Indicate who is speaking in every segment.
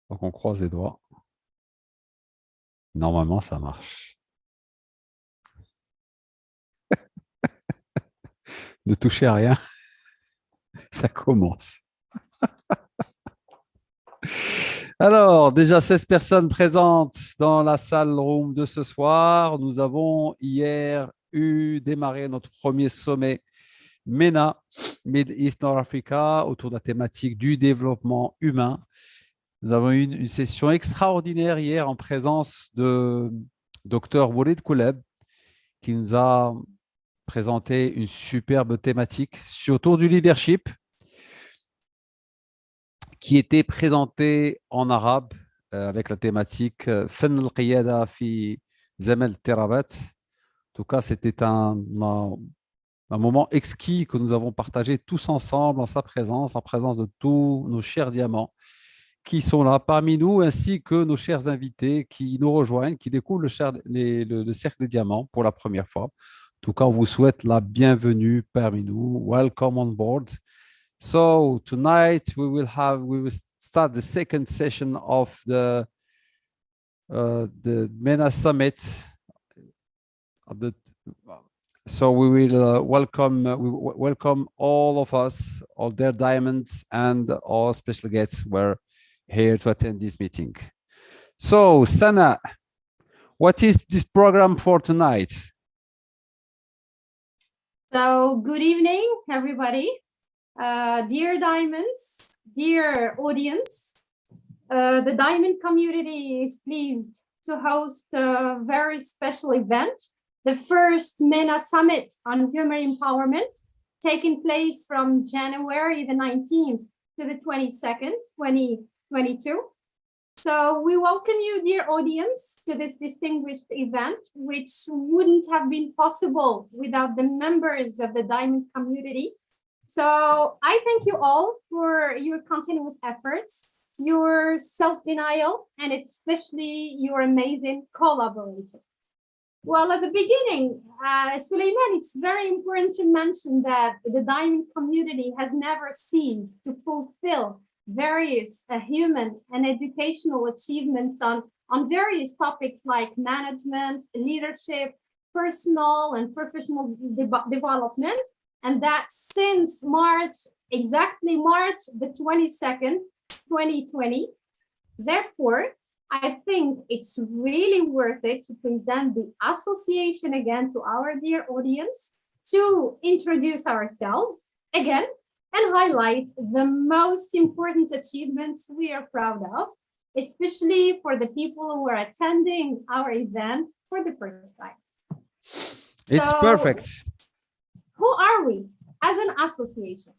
Speaker 1: Donc, on croise les doigts. Normalement, ça marche. Ne touchez à rien, ça commence. Alors, déjà 16 personnes présentes dans la salle room de ce soir. Nous avons hier démarré notre premier sommet MENA, Mid East North Africa, autour de la thématique du développement humain. Nous avons eu une session extraordinaire hier en présence de Dr Walid Kouleb, qui nous a présenté une superbe thématique autour du leadership, qui était présentée en arabe avec la thématique Fan al-Qiyada fi Zamel Terabat. En tout cas, c'était un moment exquis que nous avons partagé tous ensemble en sa présence, en présence de tous nos chers diamants qui sont là parmi nous, ainsi que nos chers invités qui nous rejoignent, qui découvrent le cercle des diamants pour la première fois. En tout cas, on vous souhaite la bienvenue parmi nous. Welcome on board. So tonight we will start the second session of the MENA Summit. So we will welcome all of us, all their diamonds, and all special guests were here to attend this meeting. So, Sana, what is this program for tonight?
Speaker 2: So, good evening, everybody. Dear diamonds, dear audience, the diamond community is pleased to host a very special event, the first MENA Summit on Human Empowerment, taking place from January the 19th to the 22nd, 2022. So we welcome you, dear audience, to this distinguished event, which wouldn't have been possible without the members of the diamond community. So I thank you all for your continuous efforts, your self-denial, and especially your amazing collaboration. Well, at the beginning, Suleiman, it's very important to mention that the diamond community has never ceased to fulfill various human and educational achievements on various topics like management, leadership, personal and professional development. And that since exactly March the 22nd, 2020. Therefore, I think it's really worth it to present the association again to our dear audience, to introduce ourselves again and highlight the most important achievements we are proud of, especially for the people who are attending our event for the first time.
Speaker 1: It's perfect.
Speaker 2: Who are we as an association?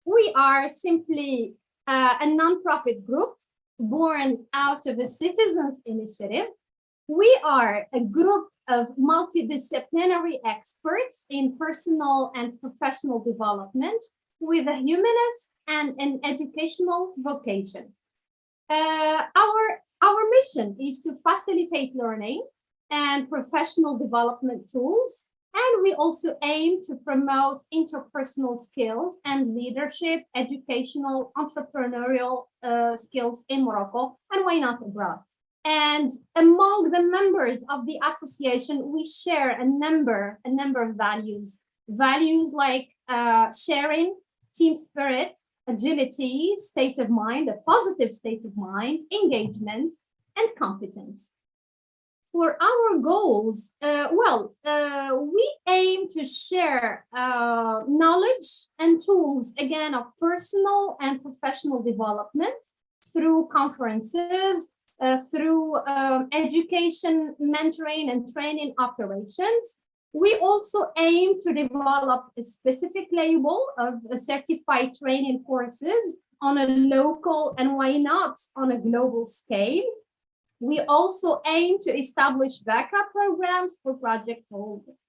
Speaker 2: We are simply a nonprofit group born out of a citizens initiative. We are a group of multidisciplinary experts in personal and professional development with a humanist and an educational vocation. Our mission is to facilitate learning and professional development tools, and we also aim to promote interpersonal skills and leadership, educational, entrepreneurial skills in Morocco, and why not abroad. And among the members of the association, we share a number of values like sharing, team spirit, agility, state of mind, a positive state of mind, engagement, and competence. For our goals, we aim to share knowledge and tools, again, of personal and professional development through conferences, through education, mentoring, and training operations. We also aim to develop a specific label of certified training courses on a local and why not on a global scale. We also aim to establish backup programs for project holders.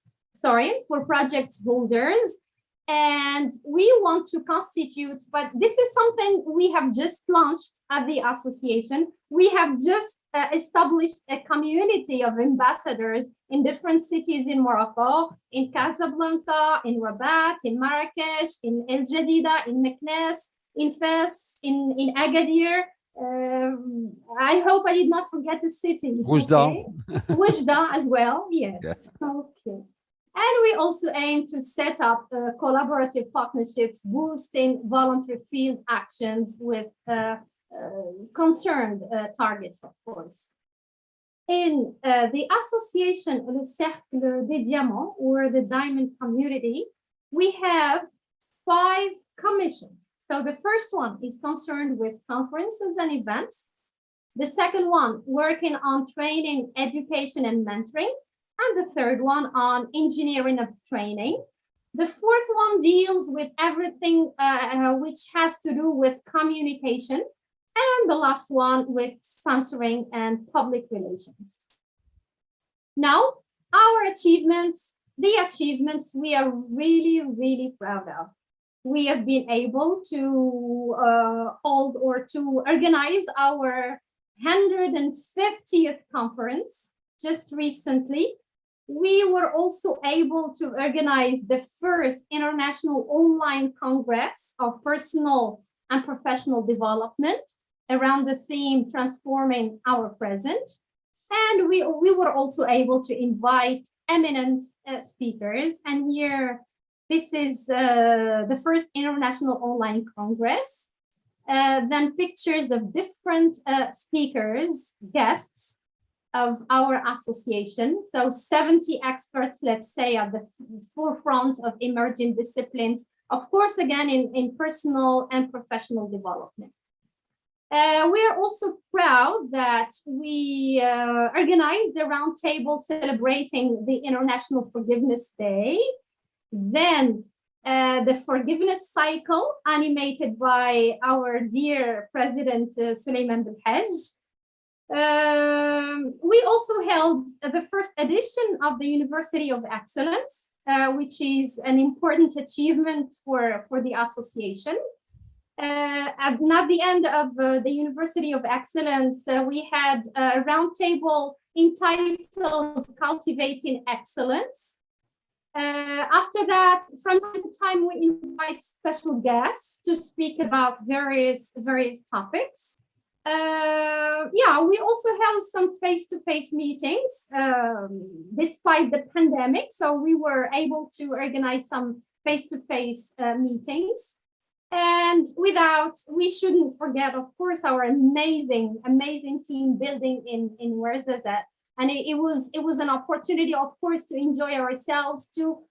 Speaker 2: And we want to constitute, but this is something we have just launched at the association. We have just established a community of ambassadors in different cities in Morocco, in Casablanca, in Rabat, in Marrakesh, in El Jadida, in Meknes, in Fes, in Agadir. I hope I did not forget a city.
Speaker 1: Oujda.
Speaker 2: Okay? Oujda as well, yes.
Speaker 1: Yeah.
Speaker 2: Okay. And we also aim to set up collaborative partnerships, boosting voluntary field actions with concerned targets, of course. In the association, Le Cercle des Diamants, or the Diamond Community, we have 5 commissions. So the first one is concerned with conferences and events. The second one, working on training, education, and mentoring. And the third one on engineering of training. The fourth one deals with everything which has to do with communication. And the last one with sponsoring and public relations. Now, our achievements, the achievements we are really, really proud of. We have been able to hold or to organize our 150th conference just recently. We were also able to organize the first international online congress of personal and professional development around the theme transforming our present. And we were also able to invite eminent speakers. And here, this is the first international online congress. Then pictures of different speakers, guests of our association. So 70 experts, let's say, at the forefront of emerging disciplines, of course, again, in personal and professional development. We are also proud that we organized the roundtable celebrating the International Forgiveness Day. Then the forgiveness cycle animated by our dear President Suleiman Belhaj. We also held the first edition of the University of Excellence, which is an important achievement for the association. At the end of the University of Excellence, we had a roundtable entitled Cultivating Excellence. After that, from time to time, we invite special guests to speak about various topics. We also held some face-to-face meetings despite the pandemic, so we were able to organize some face-to-face meetings. And we shouldn't forget, of course, our amazing team building in Ouarzazate. And it was an opportunity, of course, to enjoy ourselves, to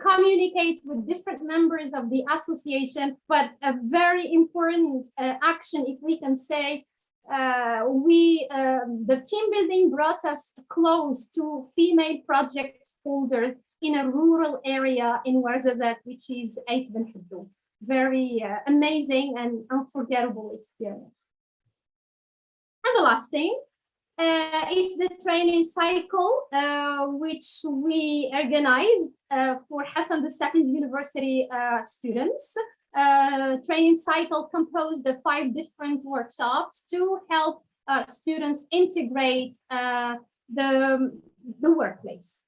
Speaker 2: communicate with different members of the association. But a very important action, if we can say, the team building brought us close to female project holders in a rural area in Ouarzazate, which is Ait Ben Haddou. Very amazing and unforgettable experience. And the last thing is the training cycle, which we organized for Hassan II University students. Training cycle composed of 5 different workshops to help students integrate the workplace.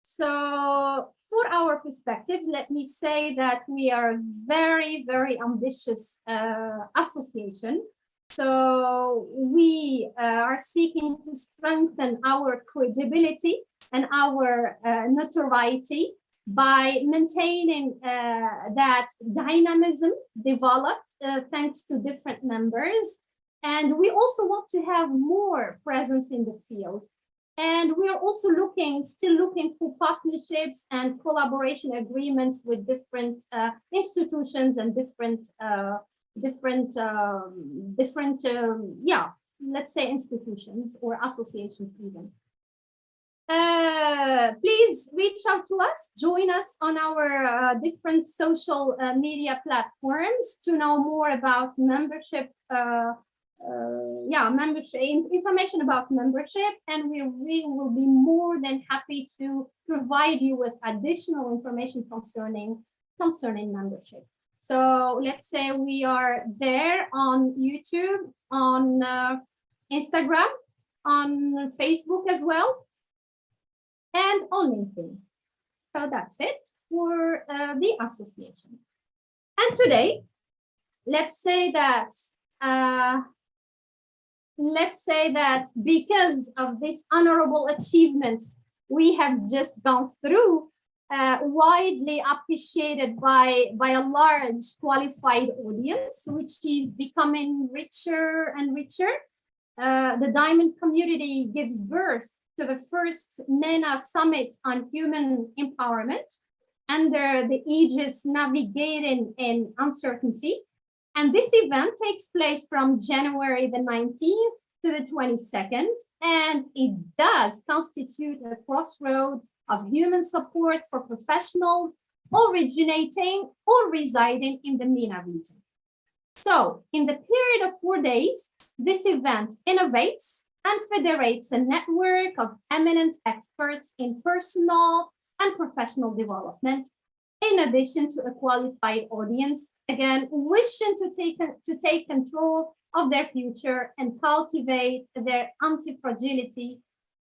Speaker 2: So for our perspective, let me say that we are a very, very ambitious association. So we are seeking to strengthen our credibility and our notoriety by maintaining that dynamism developed thanks to different members. And we also want to have more presence in the field. And we are also still looking for partnerships and collaboration agreements with different institutions and different let's say institutions or associations even. Please reach out to us, join us on our different social media platforms to know more about membership, information about membership, and we will be more than happy to provide you with additional information concerning membership. So let's say we are there on YouTube, on Instagram, on Facebook as well, and on LinkedIn. So that's it for the association. And today, let's say that because of these honorable achievements we have just gone through, widely appreciated by a large qualified audience, which is becoming richer and richer. The Diamond community gives birth to the first MENA Summit on Human Empowerment under the aegis Navigating in Uncertainty. And this event takes place from January the 19th to the 22nd, and it does constitute a crossroad of human support for professionals originating or residing in the MENA region. So in the period of 4 days, this event innovates and federates a network of eminent experts in personal and professional development, in addition to a qualified audience, again, wishing to take control of their future and cultivate their anti-fragility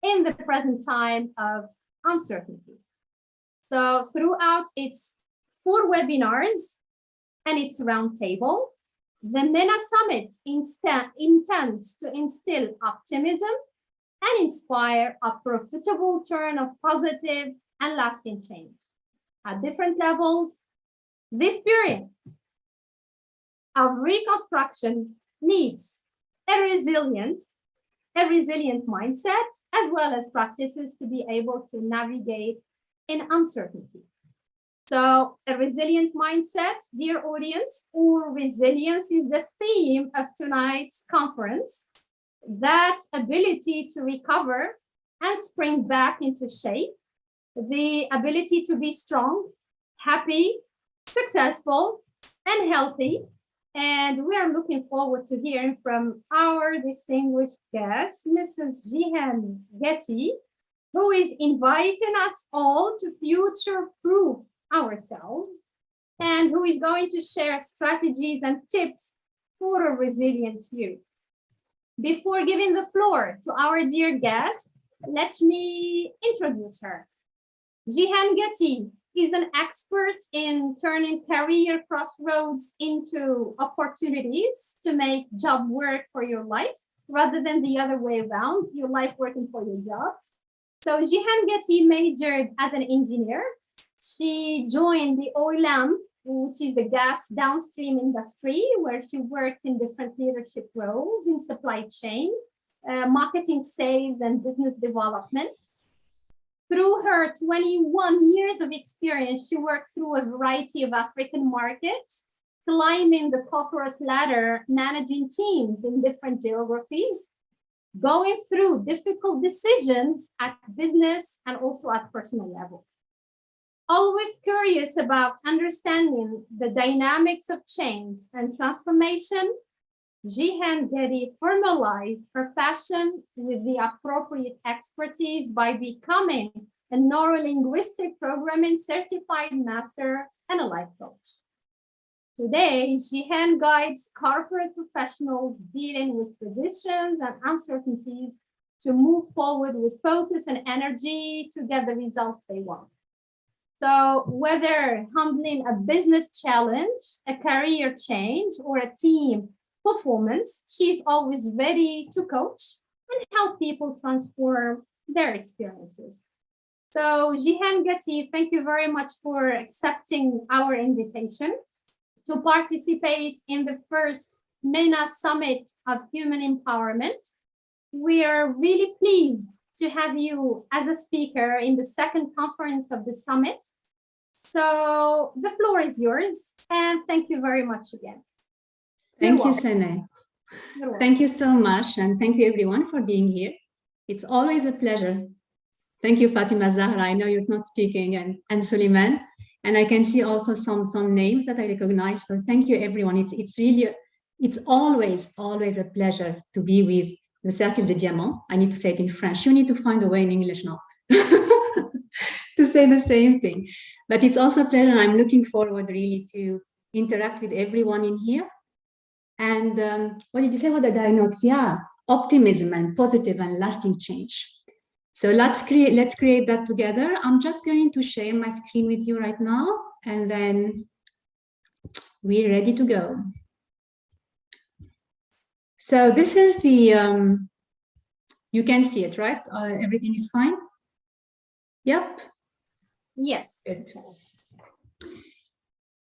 Speaker 2: in the present time of uncertainty. So throughout its 4 webinars and its roundtable, the MENA Summit intends to instill optimism and inspire a profitable turn of positive and lasting change. At different levels, this period of reconstruction needs a resilient mindset, as well as practices to be able to navigate in uncertainty. So a resilient mindset, dear audience, or resilience is the theme of tonight's conference. That ability to recover and spring back into shape, the ability to be strong, happy, successful, and healthy. And we are looking forward to hearing from our distinguished guest, Mrs. Jihan Getty, who is inviting us all to future-proof ourselves and who is going to share strategies and tips for a resilient you. Before giving the floor to our dear guest, let me introduce her. Jihan Getty is an expert in turning career crossroads into opportunities to make job work for your life rather than the other way around, your life working for your job. So Jihan Getty majored as an engineer. She joined the OILAM, which is the gas downstream industry, where she worked in different leadership roles in supply chain, marketing, sales, and business development. Through her 21 years of experience, she worked through a variety of African markets, climbing the corporate ladder, managing teams in different geographies, going through difficult decisions at business and also at personal level. Always curious about understanding the dynamics of change and transformation, Jihan Getty formalized her passion with the appropriate expertise by becoming a neurolinguistic programming certified master and a life coach. Today, Jihan guides corporate professionals dealing with traditions and uncertainties to move forward with focus and energy to get the results they want. So whether handling a business challenge, a career change, or a team performance, she's always ready to coach and help people transform their experiences. So Jihan Getty, thank you very much for accepting our invitation to participate in the first MENA Summit of Human Empowerment. We are really pleased to have you as a speaker in the second conference of the summit. So the floor is yours, and thank you very much again.
Speaker 3: Thank you, Sene. Thank you so much, and thank you everyone for being here. It's always a pleasure. Thank you, Fatima Zahra. I know you're not speaking, and Suleiman, and I can see also some names that I recognize. So thank you, everyone. It's always a pleasure to be with the Cercle de Diamant. I need to say it in French. You need to find a way in English now to say the same thing. But it's also a pleasure, and I'm looking forward really to interact with everyone in here. And what did you say about the dialogue? Yeah, optimism and positive and lasting change. So let's create that together. I'm just going to share my screen with you right now, and then we're ready to go. So this is the, you can see it, right? Everything is fine? Yep.
Speaker 2: Yes.
Speaker 3: Good.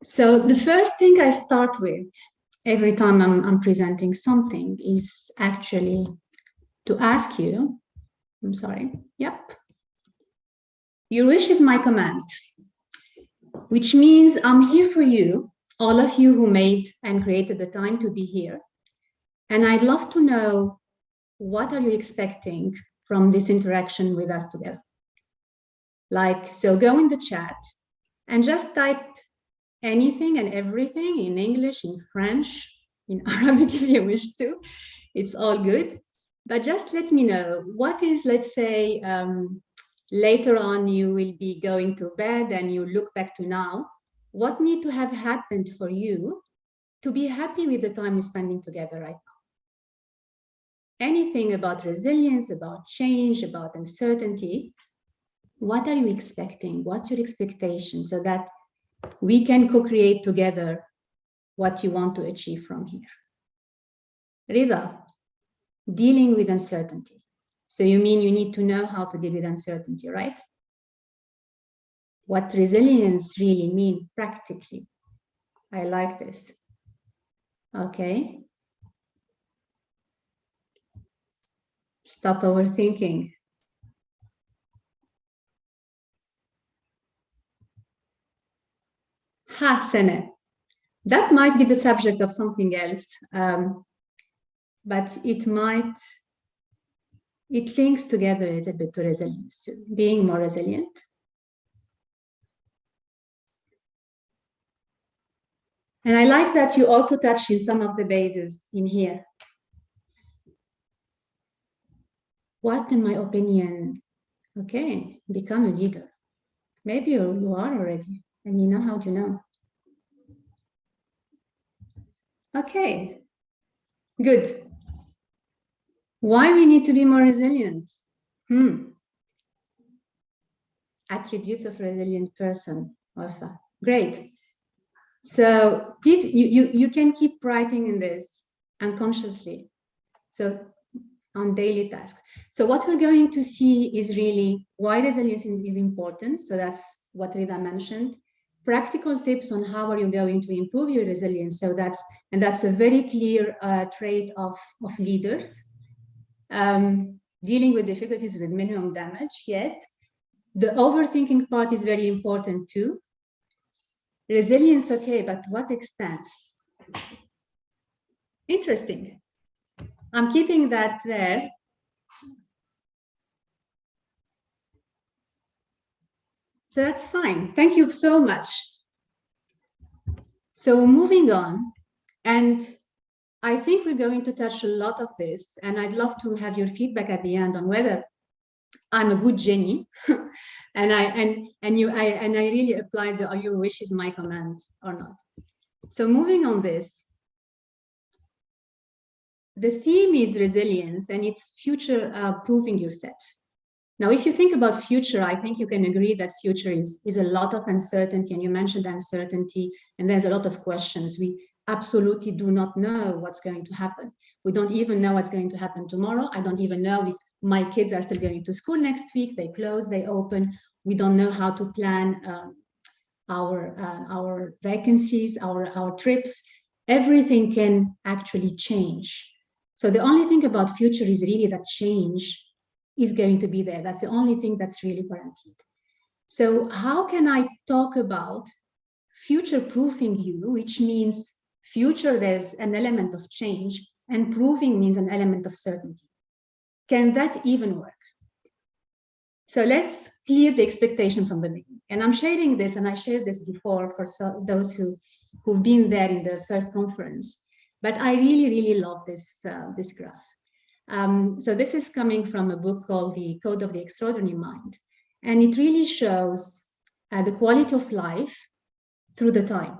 Speaker 3: So the first thing I start with every time I'm presenting something is actually to ask you, I'm sorry, yep. Your wish is my command, which means I'm here for you, all of you who made and created the time to be here. And I'd love to know, what are you expecting from this interaction with us together? Like, so go in the chat and just type anything and everything in English, in French, in Arabic if you wish to. It's all good. But just let me know, what is, let's say, later on you will be going to bed and you look back to now, what need to have happened for you to be happy with the time we're spending together right now? Anything about resilience, about change, about uncertainty, what are you expecting? What's your expectation so that we can co-create together what you want to achieve from here? Rida, dealing with uncertainty. So you mean you need to know how to deal with uncertainty, right? What resilience really means practically. I like this. Okay. Stop overthinking. Ha, Sene. That might be the subject of something else, but it links together a little bit to resilience, to being more resilient. And I like that you also touch in some of the bases in here. What, in my opinion, okay, become a leader. Maybe you are already, and you know how to know. Okay, good. Why we need to be more resilient? Attributes of a resilient person, Wafa. Great. So please, you can keep writing in this unconsciously. So on daily tasks. So what we're going to see is really why resilience is important. So that's what Rida mentioned. Practical tips on how are you going to improve your resilience. So that's a very clear trait of leaders. Dealing with difficulties with minimum damage, yet the overthinking part is very important too. Resilience, okay, but to what extent? Interesting. I'm keeping that there. So that's fine. Thank you so much. So moving on, and I think we're going to touch a lot of this, and I'd love to have your feedback at the end on whether I'm a good Jenny, and I really applied the your wish is my command or not. So moving on this, the theme is resilience, and it's future proofing yourself. Now, if you think about future, I think you can agree that future is a lot of uncertainty, and you mentioned uncertainty, and there's a lot of questions. We absolutely do not know what's going to happen. We don't even know what's going to happen tomorrow. I don't even know if my kids are still going to school next week. They close, they open. We don't know how to plan our vacancies, our trips. Everything can actually change. So the only thing about future is really that change is going to be there. That's the only thing that's really guaranteed. So how can I talk about future-proofing you, which means future, there's an element of change, and proving means an element of certainty. Can that even work? So let's clear the expectation from the beginning. And I'm sharing this, and I shared this before for those who've been there in the first conference. But I really, really love this graph. So this is coming from a book called The Code of the Extraordinary Mind. And it really shows the quality of life through the time.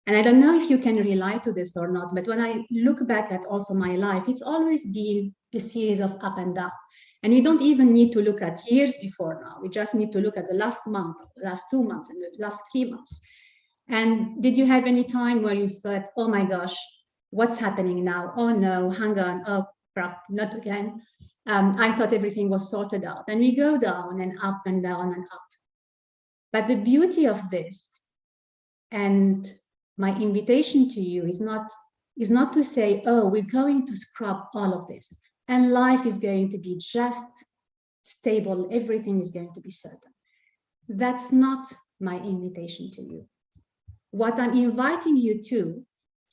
Speaker 3: And I don't know if you can relate to this or not, but when I look back at also my life, it's always been a series of up and down. And we don't even need to look at years before now. We just need to look at the last month, the last 2 months, and the last 3 months. And did you have any time where you thought, oh my gosh, what's happening now? Oh no, hang on, oh crap, not again. I thought everything was sorted out. And we go down and up and down and up. But the beauty of this, and my invitation to you is not to say, oh, we're going to scrub all of this and life is going to be just stable, everything is going to be certain. That's not my invitation to you. What I'm inviting you to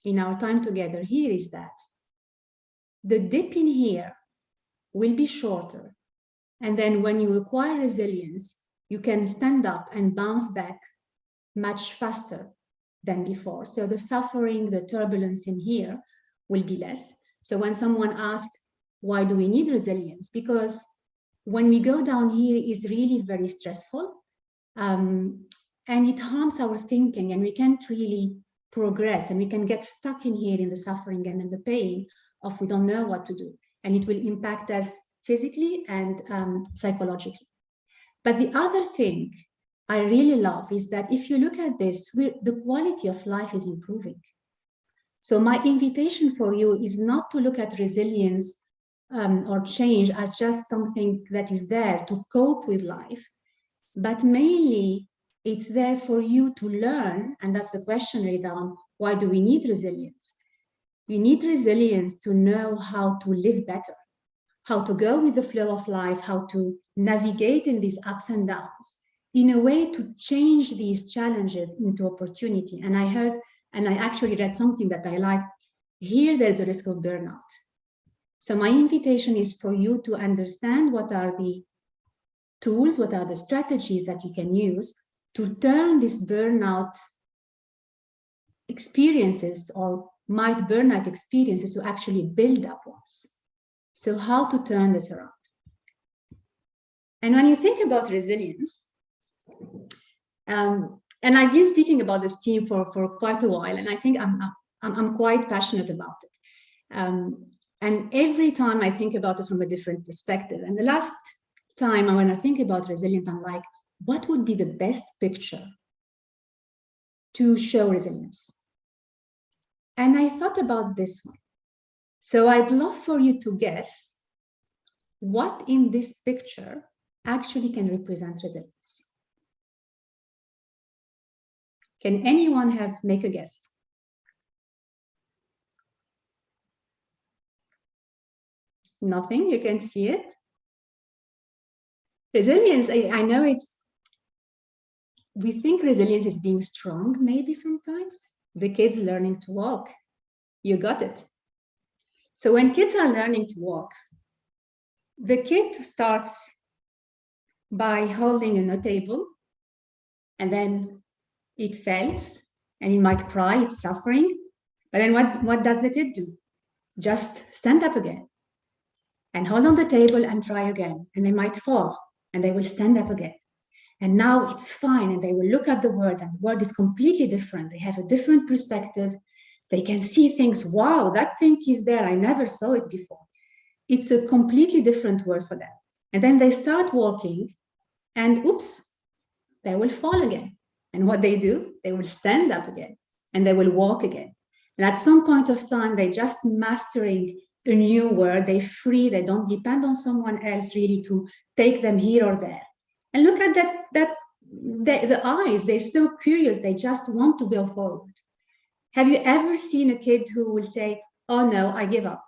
Speaker 3: in our time together here is that the dip in here will be shorter. And then when you acquire resilience, you can stand up and bounce back much faster than before. So the suffering, the turbulence in here will be less. So when someone asks, why do we need resilience? Because when we go down here, it's really very stressful. And it harms our thinking, and we can't really progress, and we can get stuck in here in the suffering and in the pain of we don't know what to do. And it will impact us physically and psychologically. But the other thing I really love is that if you look at this, the quality of life is improving. So my invitation for you is not to look at resilience or change as just something that is there to cope with life, but mainly it's there for you to learn, and that's the question, Ridwan, why do we need resilience? We need resilience to know how to live better, how to go with the flow of life, how to navigate in these ups and downs, in a way to change these challenges into opportunity. And I heard, and I actually read something that I liked, here there's a risk of burnout. So my invitation is for you to understand what are the tools, what are the strategies that you can use to turn these burnout experiences or might burnout experiences to actually build up ones. So how to turn this around. And when you think about resilience, and I've been speaking about this theme for quite a while, and I think I'm quite passionate about it. And every time I think about it from a different perspective. And the last time when I think about resilience, I'm like, what would be the best picture to show resilience? And I thought about this one. So I'd love for you to guess what in this picture actually can represent resilience. Can anyone make a guess? Nothing, you can see it. Resilience, I know we think resilience is being strong, maybe sometimes. The kids learning to walk, you got it. So when kids are learning to walk, the kid starts by holding a table, and then it fails, and it might cry, it's suffering. But then what does the kid do? Just stand up again and hold on the table and try again. And they might fall, and they will stand up again. And now it's fine, and they will look at the world, and the world is completely different. They have a different perspective. They can see things. Wow, that thing is there. I never saw it before. It's a completely different world for them. And then they start walking, and oops, they will fall again. And what they do, they will stand up again, and they will walk again. And at some point of time, they're just mastering a new world. They're free. They don't depend on someone else really to take them here or there. And look at the eyes. They're so curious. They just want to go forward. Have you ever seen a kid who will say, oh no, I give up.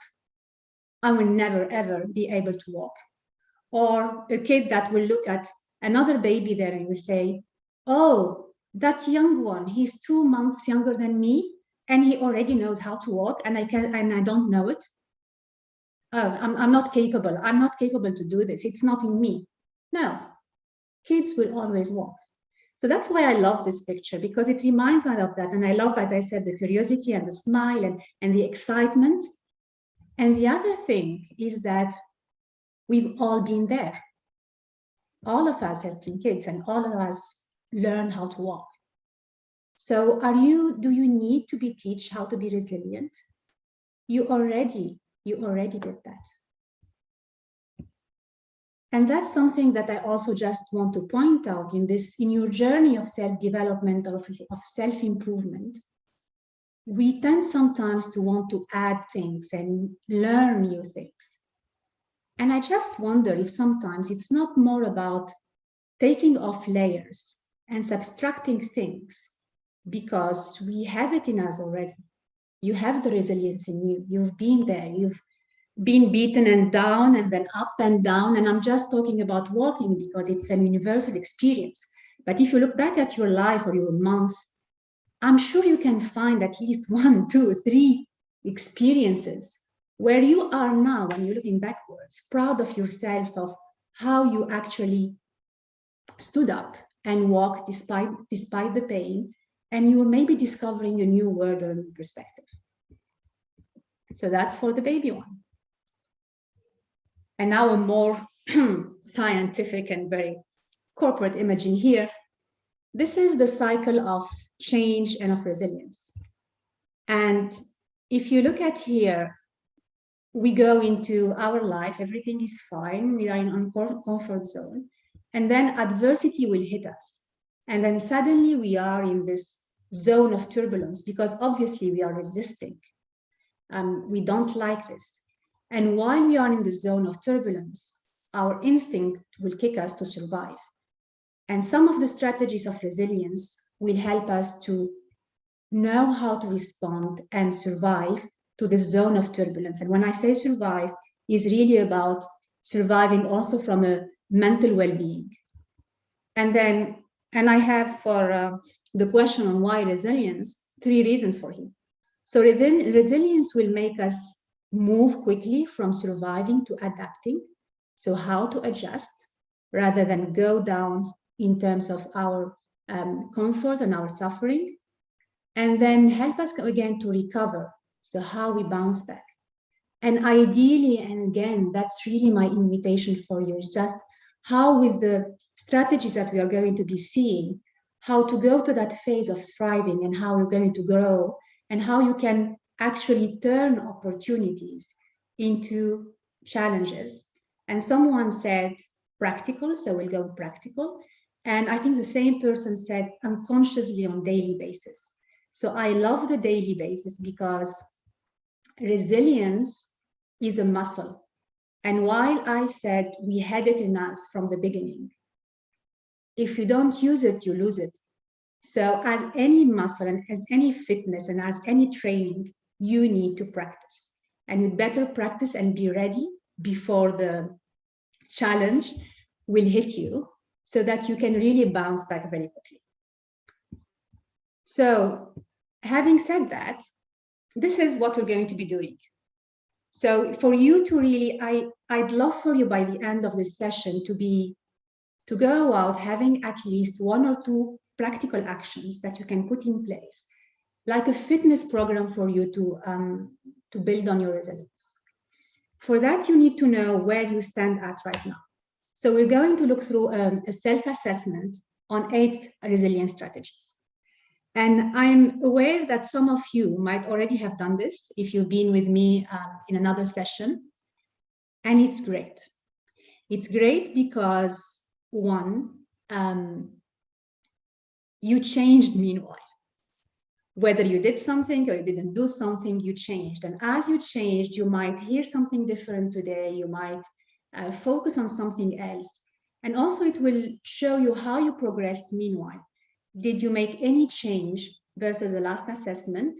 Speaker 3: I will never, ever be able to walk. Or a kid that will look at another baby there and will say, oh, that young one, he's 2 months younger than me, and he already knows how to walk, and I don't know it. Oh, I'm not capable. I'm not capable to do this. It's not in me. No, kids will always walk. So that's why I love this picture, because it reminds me of that. And I love, as I said, the curiosity and the smile and the excitement. And the other thing is that we've all been there. All of us have been kids, and all of us learn how to walk. So do you need to be taught how to be resilient? You already did that. And that's something that I also just want to point out in your journey of self-development, of self-improvement. we tend sometimes to want to add things and learn new things. And I just wonder if sometimes it's not more about taking off layers and subtracting things, because we have it in us already. You have the resilience in you. You've been there. You've been beaten and down and then up and down. And I'm just talking about walking because it's an universal experience. But if you look back at your life or your month, I'm sure you can find at least 1, 2, 3 experiences where you are now, when you're looking backwards, proud of yourself, of how you actually stood up and walked despite the pain, and you're maybe discovering a new world or a new perspective. So that's for the baby one. And now a more scientific and very corporate imaging here. This is the cycle of change and of resilience. And if you look at here, we go into our life, everything is fine, we are in a comfort zone, and then adversity will hit us. And then suddenly we are in this zone of turbulence, because obviously we are resisting. We don't like this. And while we are in the zone of turbulence, our instinct will kick us to survive. And some of the strategies of resilience will help us to know how to respond and survive to this zone of turbulence. And when I say survive, is really about surviving also from a mental well-being. And I have for the question on why resilience, 3 reasons for him. So resilience will make us move quickly from surviving to adapting. So how to adjust rather than go down in terms of our comfort and our suffering, and then help us again to recover. So how we bounce back. And ideally, and again, that's really my invitation for you, is just how, with the strategies that we are going to be seeing, how to go to that phase of thriving and how you're going to grow, and how you can actually turn opportunities into challenges. And someone said practical, so we'll go practical. And I think the same person said unconsciously on daily basis. So I love the daily basis because resilience is a muscle. And while I said we had it in us from the beginning, if you don't use it, you lose it. So as any muscle and as any fitness and as any training, you need to practice. And you'd better practice and be ready before the challenge will hit you, so that you can really bounce back very quickly. So having said that, this is what we're going to be doing. So for you to really, I'd love for you by the end of this session to go out having at least 1 or 2 practical actions that you can put in place, like a fitness program for you to build on your resilience. For that, you need to know where you stand at right now. So we're going to look through a self-assessment on 8 resilience strategies. And I'm aware that some of you might already have done this if you've been with me in another session. And it's great. It's great because, 1, you changed meanwhile. Whether you did something or you didn't do something, you changed. And as you changed, you might hear something different today. You might focus on something else. And also it will show you how you progressed meanwhile. Did you make any change versus the last assessment?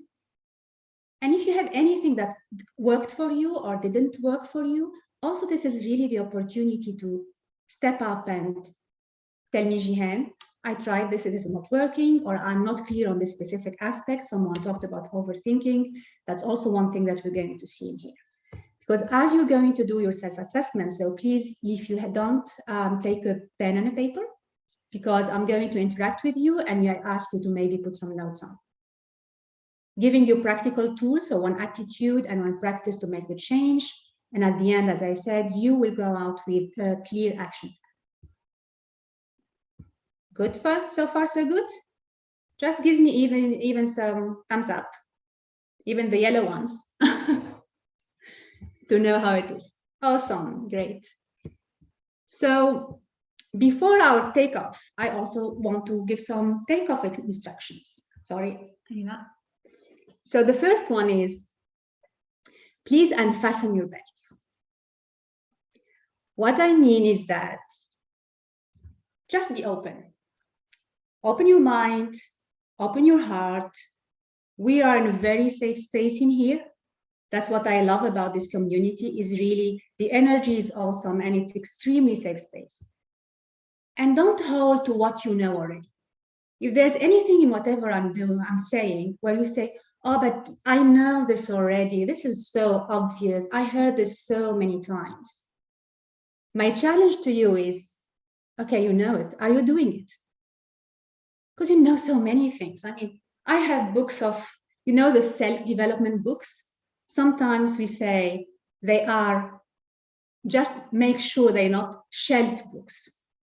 Speaker 3: And if you have anything that worked for you or didn't work for you, also this is really the opportunity to step up and tell me, Jihan, I tried this, it is not working, or I'm not clear on this specific aspect. Someone talked about overthinking. That's also one thing that we're going to see in here. Because as you're going to do your self-assessment, so please, if you don't, take a pen and a paper, because I'm going to interact with you and I ask you to maybe put some notes on. Giving you practical tools, so 1 attitude and 1 practice to make the change. And at the end, as I said, you will go out with a clear action. Good, so far so good? Just give me even some thumbs up, even the yellow ones, to know how it is. Awesome, great. So before our takeoff, I also want to give some takeoff instructions. Sorry, So the first one is, please unfasten your belts. What I mean is that just be open. Open your mind, open your heart. We are in a very safe space in here. That's what I love about this community, is really the energy is awesome and it's extremely safe space. And don't hold to what you know already. If there's anything in whatever I'm saying, where you say, oh, but I know this already. This is so obvious. I heard this so many times. My challenge to you is, okay, you know it. Are you doing it? Because you know so many things. I mean, I have books of, you know, the self-development books. Sometimes we say they are, just make sure they're not shelf books.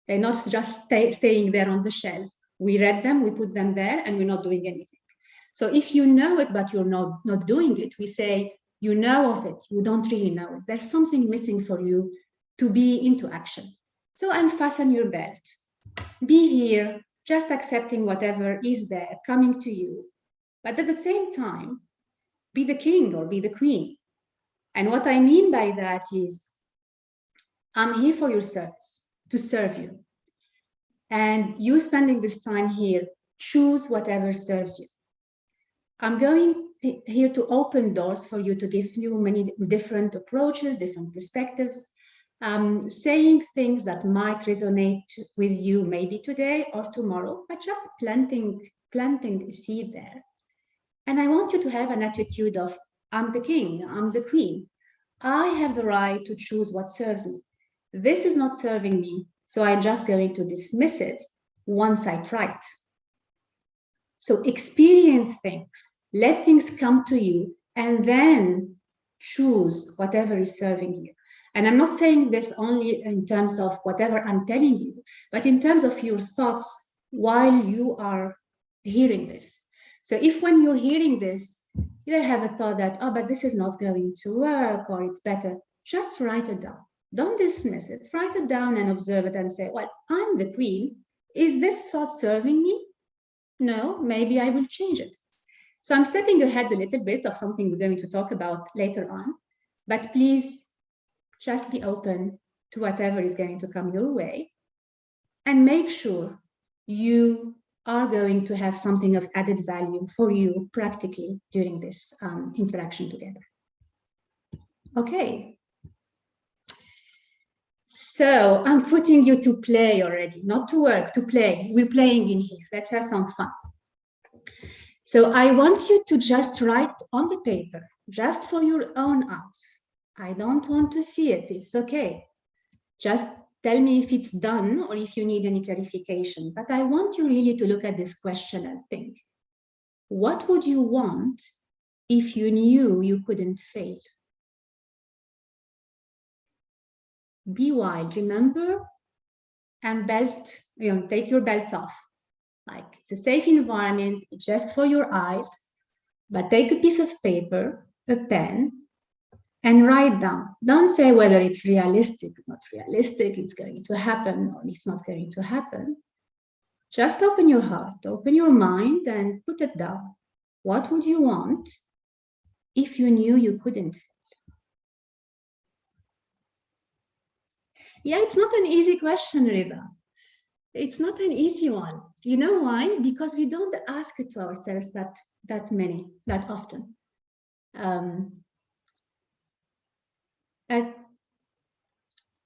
Speaker 3: They're not just staying there on the shelf. We read them, we put them there, and we're not doing anything. So if you know it, but you're not doing it, we say, you know of it, you don't really know it. There's something missing for you to be into action. So unfasten your belt. Be here, just accepting whatever is there, coming to you. But at the same time, be the king or be the queen. And what I mean by that is, I'm here for your service, to serve you. And you spending this time here, choose whatever serves you. I'm going here to open doors for you, to give you many different approaches, different perspectives, saying things that might resonate with you maybe today or tomorrow, but just planting a seed there. And I want you to have an attitude of, I'm the king, I'm the queen. I have the right to choose what serves me. This is not serving me, so I'm just going to dismiss it once I try it. So experience things, let things come to you, and then choose whatever is serving you. And I'm not saying this only in terms of whatever I'm telling you, but in terms of your thoughts while you are hearing this. So if when you're hearing this, you have a thought that, oh, but this is not going to work, or it's better, just write it down. Don't dismiss it. Write it down and observe it and say, well, I'm the queen. Is this thought serving me? No, maybe I will change it. So I'm stepping ahead a little bit of something we're going to talk about later on, but please just be open to whatever is going to come your way, and make sure you are going to have something of added value for you practically during this interaction together. Okay. So I'm putting you to play already, not to work, to play. We're playing in here. Let's have some fun. So I want you to just write on the paper, just for your own eyes. I don't want to see it. It's okay. Just tell me if it's done or if you need any clarification. But I want you really to look at this question and think, what would you want if you knew you couldn't fail? Be wild, remember, and take your belts off. Like, it's a safe environment, just for your eyes, but take a piece of paper, a pen, and write down. Don't say whether it's realistic, not realistic, it's going to happen, or it's not going to happen. Just open your heart, open your mind, and put it down. What would you want if you knew you couldn't? Yeah, it's not an easy question, Rida. It's not an easy one. You know why? Because we don't ask it to ourselves that often.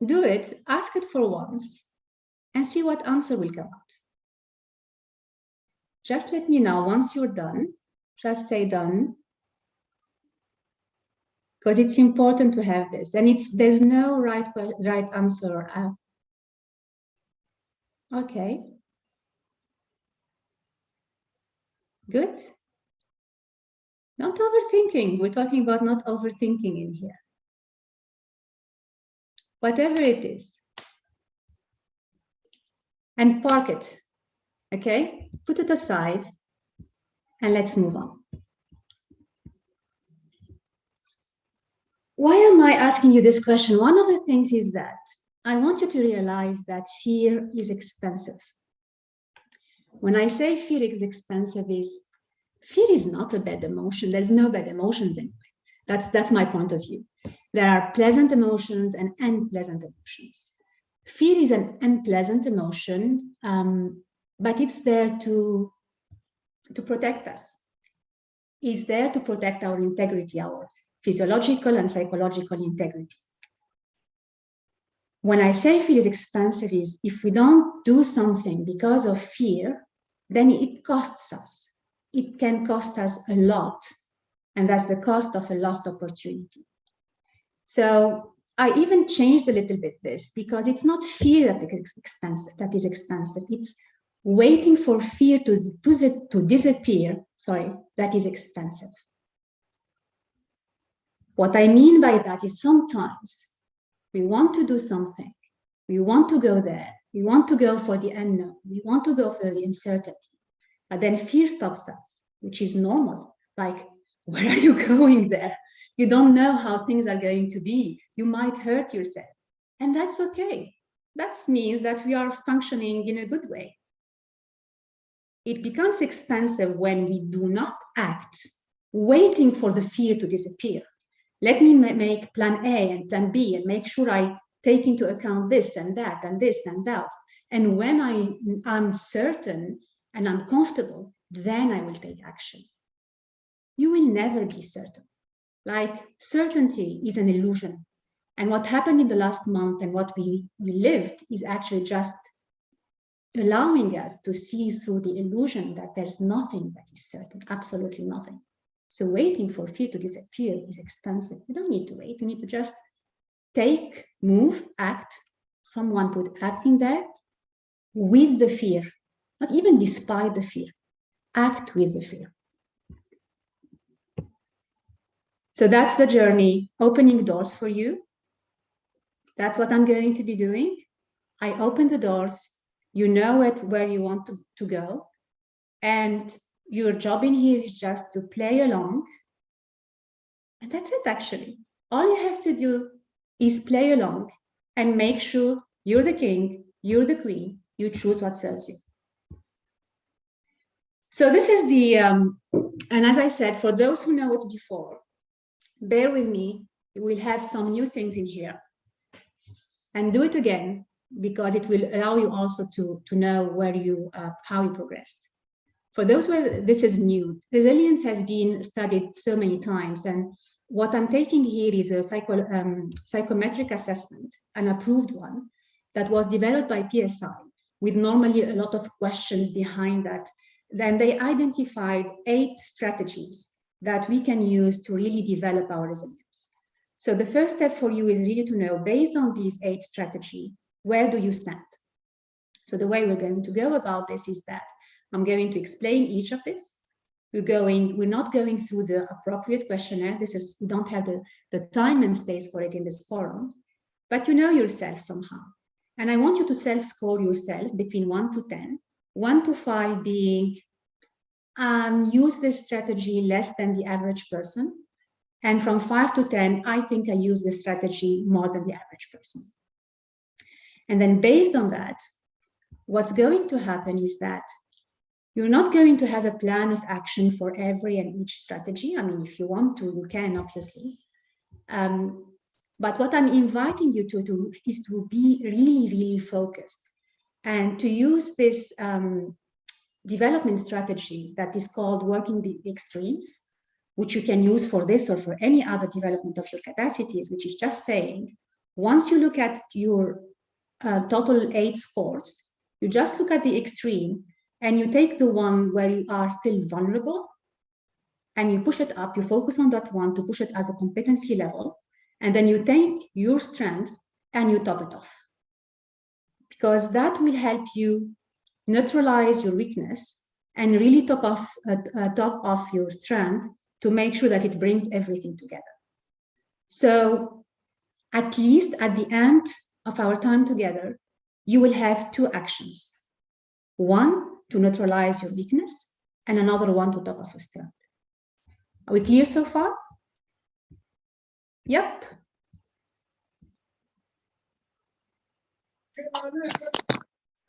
Speaker 3: Do it, ask it for once, and see what answer will come out. Just let me know once you're done. Just say done. Because it's important to have this, and there's no right answer. Okay. Good. Not overthinking. We're talking about not overthinking in here. Whatever it is. And park it. Okay? Put it aside and let's move on. Why am I asking you this question? One of the things is that I want you to realize that fear is expensive. When I say fear is expensive, fear is not a bad emotion. There's no bad emotions anyway. That's my point of view. There are pleasant emotions and unpleasant emotions. Fear is an unpleasant emotion, but it's there to protect us. It's there to protect our integrity, our physiological and psychological integrity. When I say fear is expensive, is if we don't do something because of fear, then it costs us. It can cost us a lot, and that's the cost of a lost opportunity. So I even changed a little bit this, because it's not fear that is expensive. It's waiting for fear to disappear, that is expensive. What I mean by that is sometimes we want to do something, we want to go there, we want to go for the unknown, we want to go for the uncertainty, but then fear stops us, which is normal. Like, where are you going there? You don't know how things are going to be. You might hurt yourself, and that's okay. That means that we are functioning in a good way. It becomes expensive when we do not act, waiting for the fear to disappear. Let me make plan A and plan B and make sure I take into account this and that and this and that. And when I'm certain and I'm comfortable, then I will take action. You will never be certain. Like, certainty is an illusion. And what happened in the last month and what we lived is actually just allowing us to see through the illusion that there's nothing that is certain, absolutely nothing. So waiting for fear to disappear is expensive. You don't need to wait. You need to just take, move, act. Someone put acting there with the fear, not even despite the fear. Act with the fear. So that's the journey, opening doors for you. That's what I'm going to be doing. I open the doors. You know where you want to go. And your job in here is just to play along. And that's it, actually. All you have to do is play along and make sure you're the king, you're the queen, you choose what serves you. So this is the, and as I said, for those who know it before, bear with me, we'll have some new things in here. And do it again, because it will allow you also to know where you, how you progressed. For those where this is new, resilience has been studied so many times, and what I'm taking here is a psychometric assessment, an approved one, that was developed by PSI, with normally a lot of questions behind that. Then they identified 8 strategies that we can use to really develop our resilience. So the first step for you is really to know, based on these 8 strategies, where do you stand? So the way we're going to go about this is that I'm going to explain each of this. We're not going through the appropriate questionnaire. We don't have the time and space for it in this forum, but you know yourself somehow. And I want you to self-score yourself between 1 to 10, 1 to 5 being, use this strategy less than the average person. And from 5 to 10, I think I use this strategy more than the average person. And then based on that, what's going to happen is that you're not going to have a plan of action for every and each strategy. I mean, if you want to, you can, obviously. But what I'm inviting you to do is to be really, really focused and to use this development strategy that is called working the extremes, which you can use for this or for any other development of your capacities, which is just saying, once you look at your total 8 scores, you just look at the extreme and you take the one where you are still vulnerable and you push it up, you focus on that one to push it as a competency level, and then you take your strength and you top it off. Because that will help you neutralize your weakness and really top off your strength to make sure that it brings everything together. So at least at the end of our time together, you will have 2 actions. One to neutralize your weakness, and another one to top off your strength. Are we clear so far? Yep.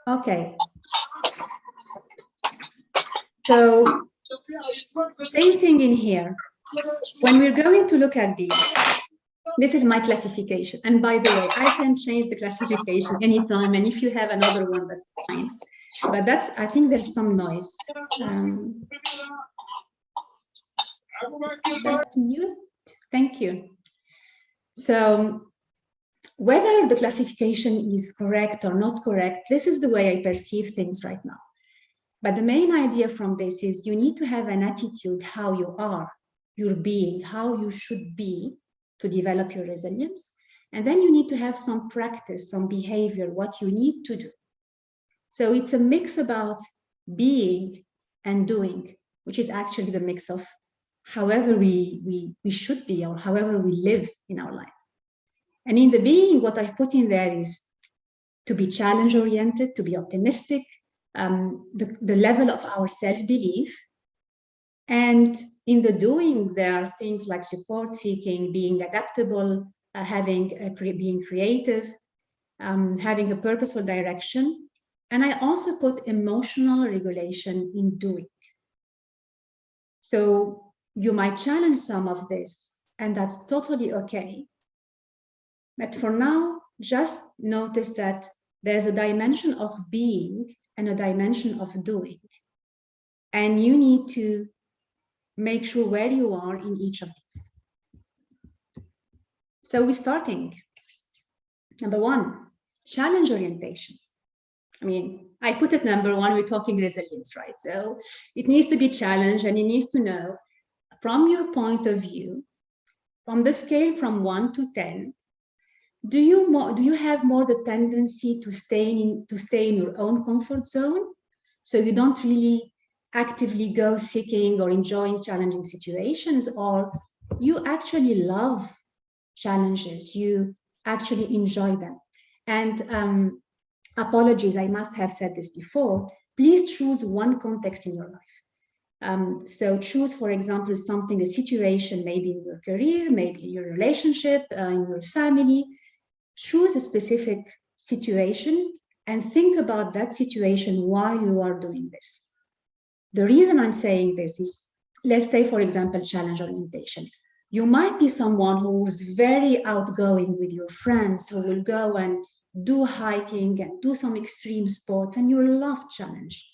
Speaker 3: Okay. So Same thing in here. When we're going to look at these, this is my classification. And by the way, I can change the classification anytime. And if you have another one, that's fine. But that's, I think there's some noise. Just mute. Thank you. So whether the classification is correct or not correct, this is the way I perceive things right now. But the main idea from this is you need to have an attitude, how you are, your being, how you should be to develop your resilience. And then you need to have some practice, some behavior, what you need to do. So it's a mix about being and doing, which is actually the mix of however we should be or however we live in our life. And in the being, what I put in there is to be challenge-oriented, to be optimistic, the level of our self-belief. And in the doing, there are things like support-seeking, being adaptable, being creative, having a purposeful direction. And I also put emotional regulation in doing. So you might challenge some of this, and that's totally okay. But for now, just notice that there's a dimension of being and a dimension of doing. And you need to make sure where you are in each of these. So we're starting. Number one, challenge orientation. I mean, I put it number one, we're talking resilience, right? So it needs to be challenged, and it needs to know from your point of view, from the scale from 1 to 10, do you have more the tendency to stay in your own comfort zone? So you don't really actively go seeking or enjoying challenging situations, or you actually love challenges, you actually enjoy them. And apologies, I must have said this before, please choose one context in your life. So choose, for example, a situation, maybe in your career, maybe in your relationship, in your family. Choose a specific situation and think about that situation while you are doing this. The reason I'm saying this is, let's say, for example, challenge orientation. You might be someone who's very outgoing with your friends, who will go and do hiking and do some extreme sports, and you love challenge.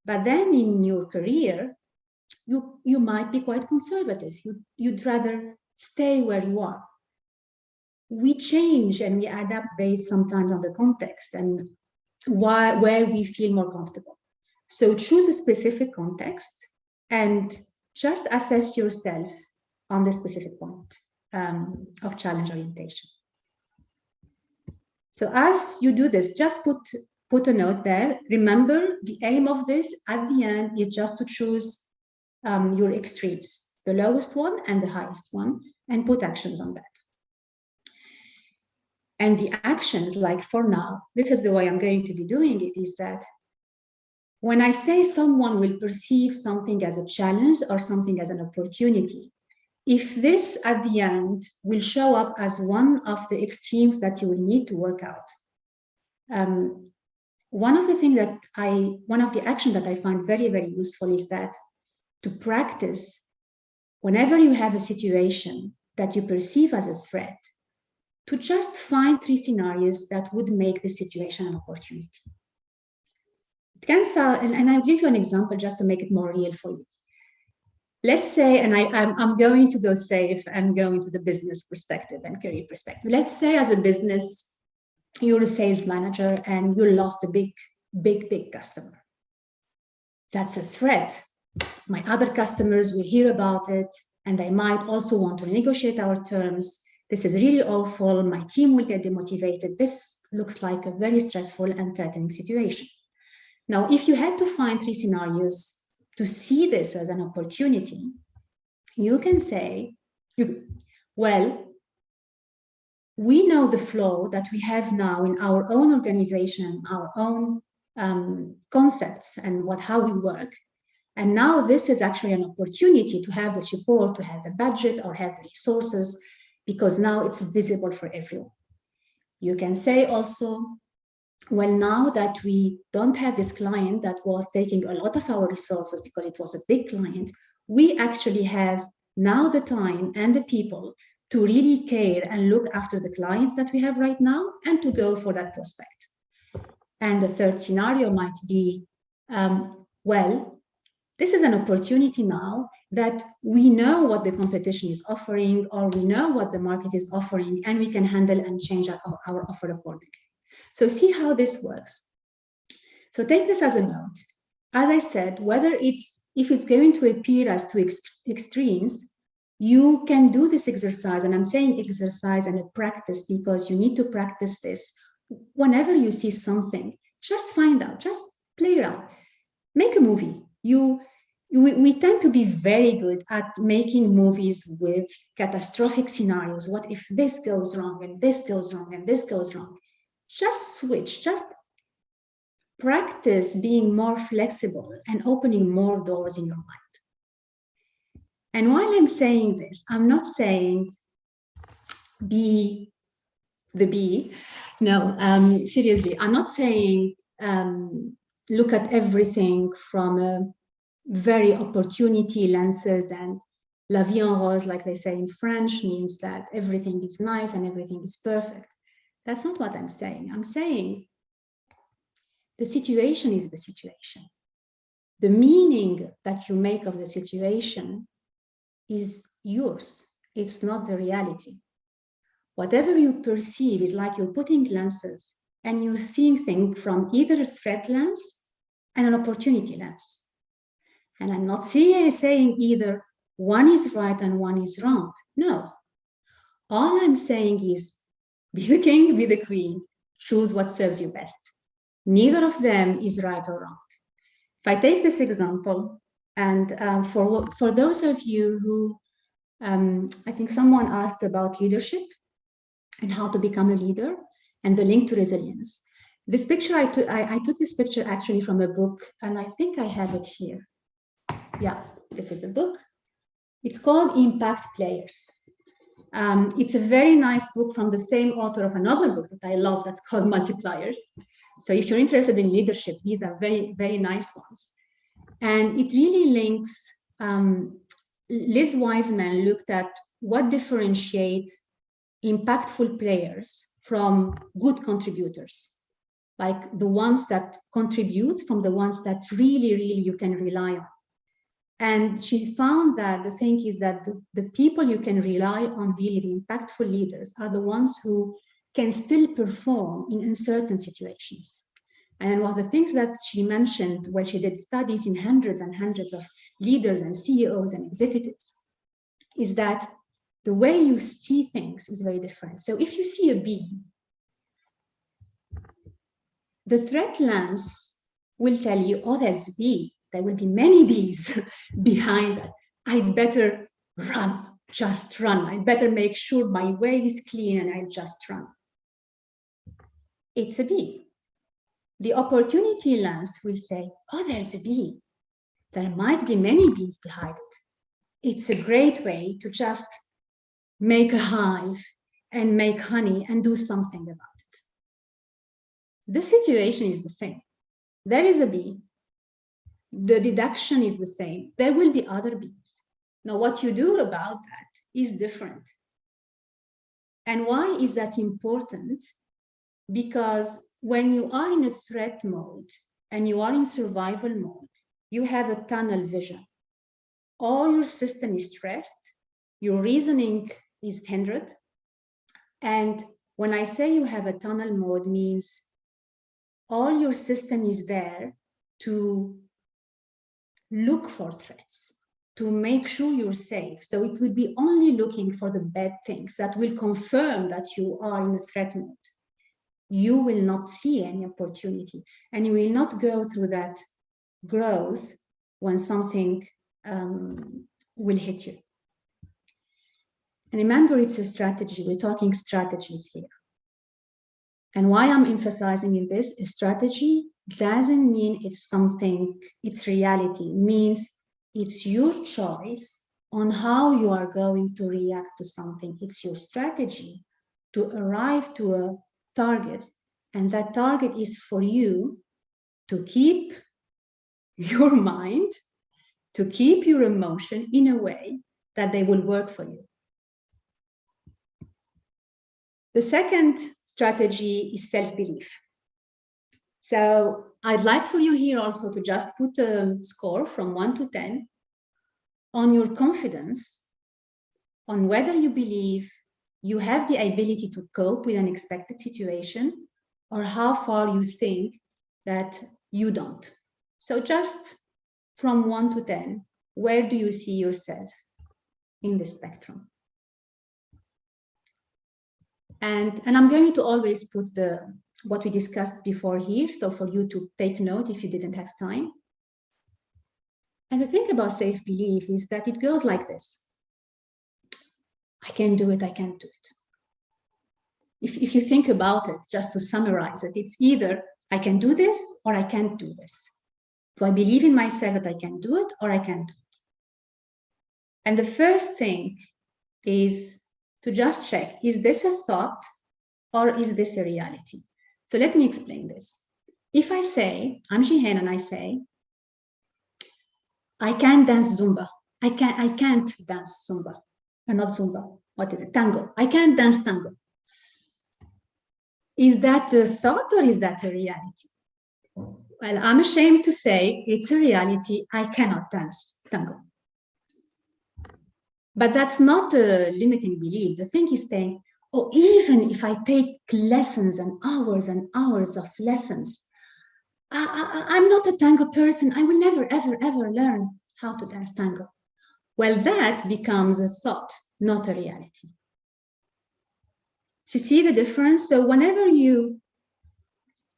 Speaker 3: But then in your career, you might be quite conservative. You'd rather stay where you are. We change and we adapt based sometimes on the context and where we feel more comfortable. So choose a specific context and just assess yourself on the specific point of challenge orientation. So as you do this, just put a note there. Remember, the aim of this at the end is just to choose your extremes, the lowest one and the highest one, and put actions on that. And the actions, like for now, this is the way I'm going to be doing it, is that when I say someone will perceive something as a challenge or something as an opportunity, if this at the end will show up as one of the extremes that you will need to work out, one of the actions that I find very, very useful is that to practice whenever you have a situation that you perceive as a threat, to just find 3 scenarios that would make the situation an opportunity. It can sound, and I'll give you an example just to make it more real for you. Let's say, and I'm going to go safe and go into the business perspective and career perspective. Let's say as a business, you're a sales manager and you lost a big customer. That's a threat. My other customers will hear about it and they might also want to negotiate our terms. This is really awful. My team will get demotivated. This looks like a very stressful and threatening situation. Now, if you had to find 3 scenarios to see this as an opportunity, you can say, well, we know the flow that we have now in our own organization, our own concepts and how we work. And now this is actually an opportunity to have the support, to have the budget or have the resources, because now it's visible for everyone. You can say also, well, now that we don't have this client that was taking a lot of our resources because it was a big client, we actually have now the time and the people to really care and look after the clients that we have right now and to go for that prospect. And the third scenario might be, well, this is an opportunity now that we know what the competition is offering, or we know what the market is offering, and we can handle and change our offer accordingly. So see how this works. So take this as a note. As I said, if it's going to appear as two extremes, you can do this exercise, and I'm saying exercise and a practice because you need to practice this. Whenever you see something, just find out, just play around, make a movie. We tend to be very good at making movies with catastrophic scenarios. What if this goes wrong and this goes wrong and this goes wrong? Just switch, just practice being more flexible and opening more doors in your mind. And while I'm saying this, I'm not saying be the bee. No, seriously, I'm not saying look at everything from a very opportunity lenses and la vie en rose, like they say in French, means that everything is nice and everything is perfect. That's not what I'm saying. I'm saying the situation is the situation. The meaning that you make of the situation is yours. It's not the reality. Whatever you perceive is like you're putting lenses and you're seeing things from either a threat lens and an opportunity lens. And I'm not saying either one is right and one is wrong. No. All I'm saying is be the king, be the queen, choose what serves you best. Neither of them is right or wrong. If I take this example, and for those of you who, I think someone asked about leadership and how to become a leader and the link to resilience. This picture, I took this picture actually from a book, and I think I have it here. Yeah, this is a book. It's called Impact Players. It's a very nice book from the same author of another book that I love that's called Multipliers. So if you're interested in leadership, these are very, very nice ones. And it really links, Liz Wiseman looked at what differentiates impactful players from good contributors, like the ones that contribute from the ones that really, really you can rely on. And she found that the thing is that the people you can rely on, really the impactful leaders, are the ones who can still perform in uncertain situations. And one of the things that she mentioned when she did studies in hundreds and hundreds of leaders and CEOs and executives is that the way you see things is very different. So if you see a bee, the threat lens will tell you, oh, there's a bee. There will be many bees behind that. I'd better run, just run. I'd better make sure my way is clean and I just run. It's a bee. The opportunity lens will say, oh, there's a bee. There might be many bees behind it. It's a great way to just make a hive and make honey and do something about it. The situation is the same. There is a bee. The deduction is the same. There will be other bees. Now, what you do about that is different. And why is that important? Because when you are in a threat mode and you are in survival mode, you have a tunnel vision. All your system is stressed, your reasoning is hindered. And when I say you have a tunnel mode, means all your system is there to look for threats, to make sure you're safe. So it will be only looking for the bad things that will confirm that you are in a threat mode. You will not see any opportunity, and you will not go through that growth when something will hit you. And remember, it's a strategy. We're talking strategies here. And why I'm emphasizing in this, a strategy doesn't mean it's something, it's reality. It means it's your choice on how you are going to react to something. It's your strategy to arrive to a target. And that target is for you to keep your mind to keep your emotion in a way that they will work for you. The second strategy is self-belief. So I'd like for you here also to just put a score from 1 to 10 on your confidence, on whether you believe you have the ability to cope with an unexpected situation, or how far you think that you don't. So just from 1 to 10, where do you see yourself in the spectrum? And I'm going to always put what we discussed before here, so for you to take note if you didn't have time. And the thing about self-belief is that it goes like this. I can do it, I can't do it. If you think about it, just to summarize it, it's either I can do this or I can't do this. Do I believe in myself that I can do it or I can't do it? And the first thing is to just check, is this a thought or is this a reality? So let me explain this. If I say, I'm Jihan, and I say, I can't dance Zumba. I can't dance Zumba. Not Zumba. What is it? Tango. I can't dance tango. Is that a thought or is that a reality? Well, I'm ashamed to say it's a reality. I cannot dance tango. But that's not a limiting belief. The thing is saying, oh, even if I take lessons and hours of lessons, I'm not a tango person. I will never, ever, ever learn how to dance tango. Well, that becomes a thought, not a reality. So you see the difference? So whenever you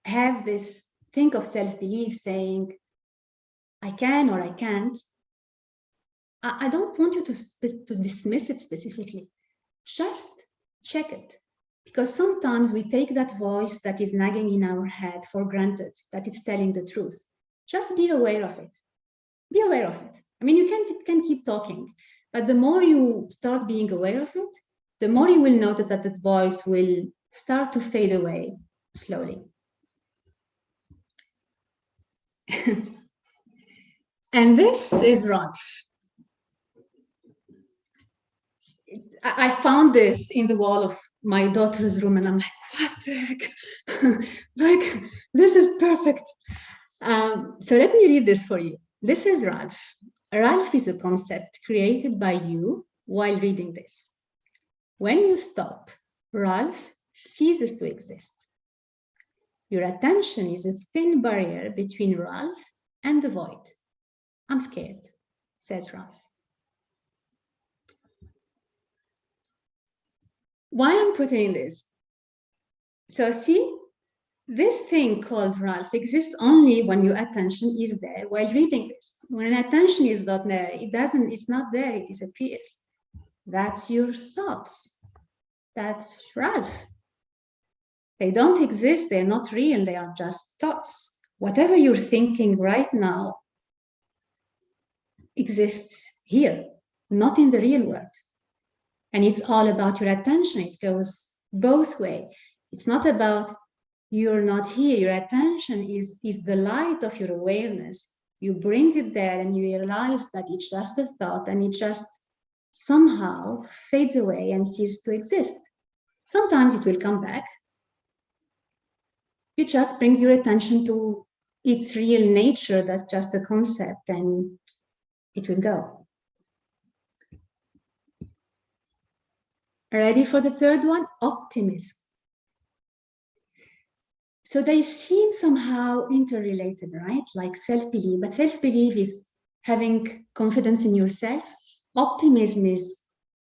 Speaker 3: have this, think of self-belief saying, I can or I can't, I don't want you to dismiss it specifically. Just check it. Because sometimes we take that voice that is nagging in our head for granted, that it's telling the truth. Just be aware of it. Be aware of it. I mean, it can keep talking, but the more you start being aware of it, the more you will notice that that voice will start to fade away slowly. And this is Ralph. I found this in the wall of my daughter's room, and I'm like, what the heck? Like, this is perfect. So let me read this for you. This is Ralph. Ralph is a concept created by you while reading this. When you stop, Ralph ceases to exist. Your attention is a thin barrier between Ralph and the void. I'm scared, says Ralph. Why I'm putting this? So see, this thing called Ralph exists only when your attention is there while reading this. When attention is not there, it's not there, it disappears. That's your thoughts. That's Ralph. They don't exist, they're not real, they are just thoughts. Whatever you're thinking right now exists here, not in the real world. And it's all about your attention. It goes both ways. It's not about you're not here. Your attention is the light of your awareness. You bring it there and you realize that it's just a thought and it just somehow fades away and ceases to exist. Sometimes it will come back. You just bring your attention to its real nature. That's just a concept and it will go. Ready for the third one? Optimism. So they seem somehow interrelated, right? Like self-belief, but self-belief is having confidence in yourself. Optimism is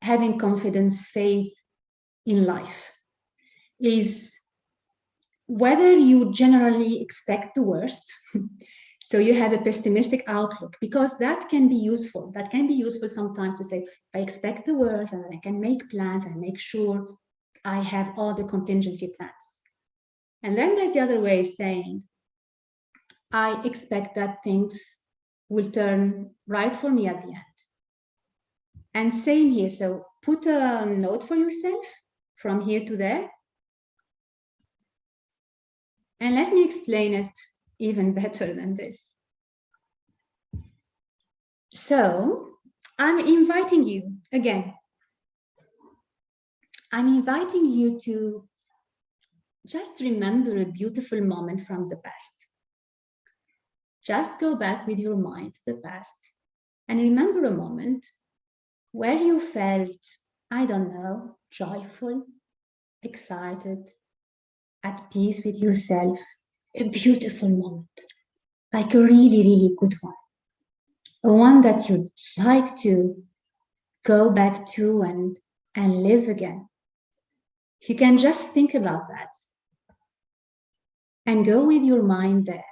Speaker 3: having confidence, faith in life. Is whether you generally expect the worst, so you have a pessimistic outlook, because that can be useful. That can be useful sometimes to say, I expect the worst and I can make plans and make sure I have all the contingency plans. And then there's the other way, saying, I expect that things will turn right for me at the end. And same here. So put a note for yourself from here to there. And let me explain it even better than this. So I'm inviting you again. I'm inviting you to just remember a beautiful moment from the past. Just go back with your mind to the past and remember a moment where you felt, I don't know, joyful, excited, at peace with yourself, a beautiful moment, like a really, really good one, a one that you'd like to go back to and live again. If you can just think about that and go with your mind there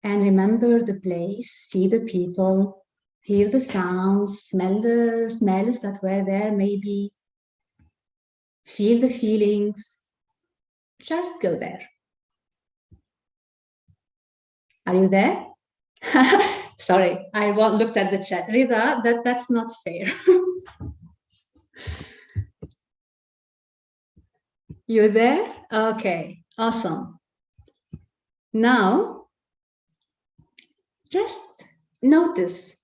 Speaker 3: and remember the place, see the people, hear the sounds, smell the smells that were there, maybe feel the feelings. Just go there. Are you there? Sorry, I looked at the chat. Rida, that's not fair. You there? Okay, awesome. Now, just notice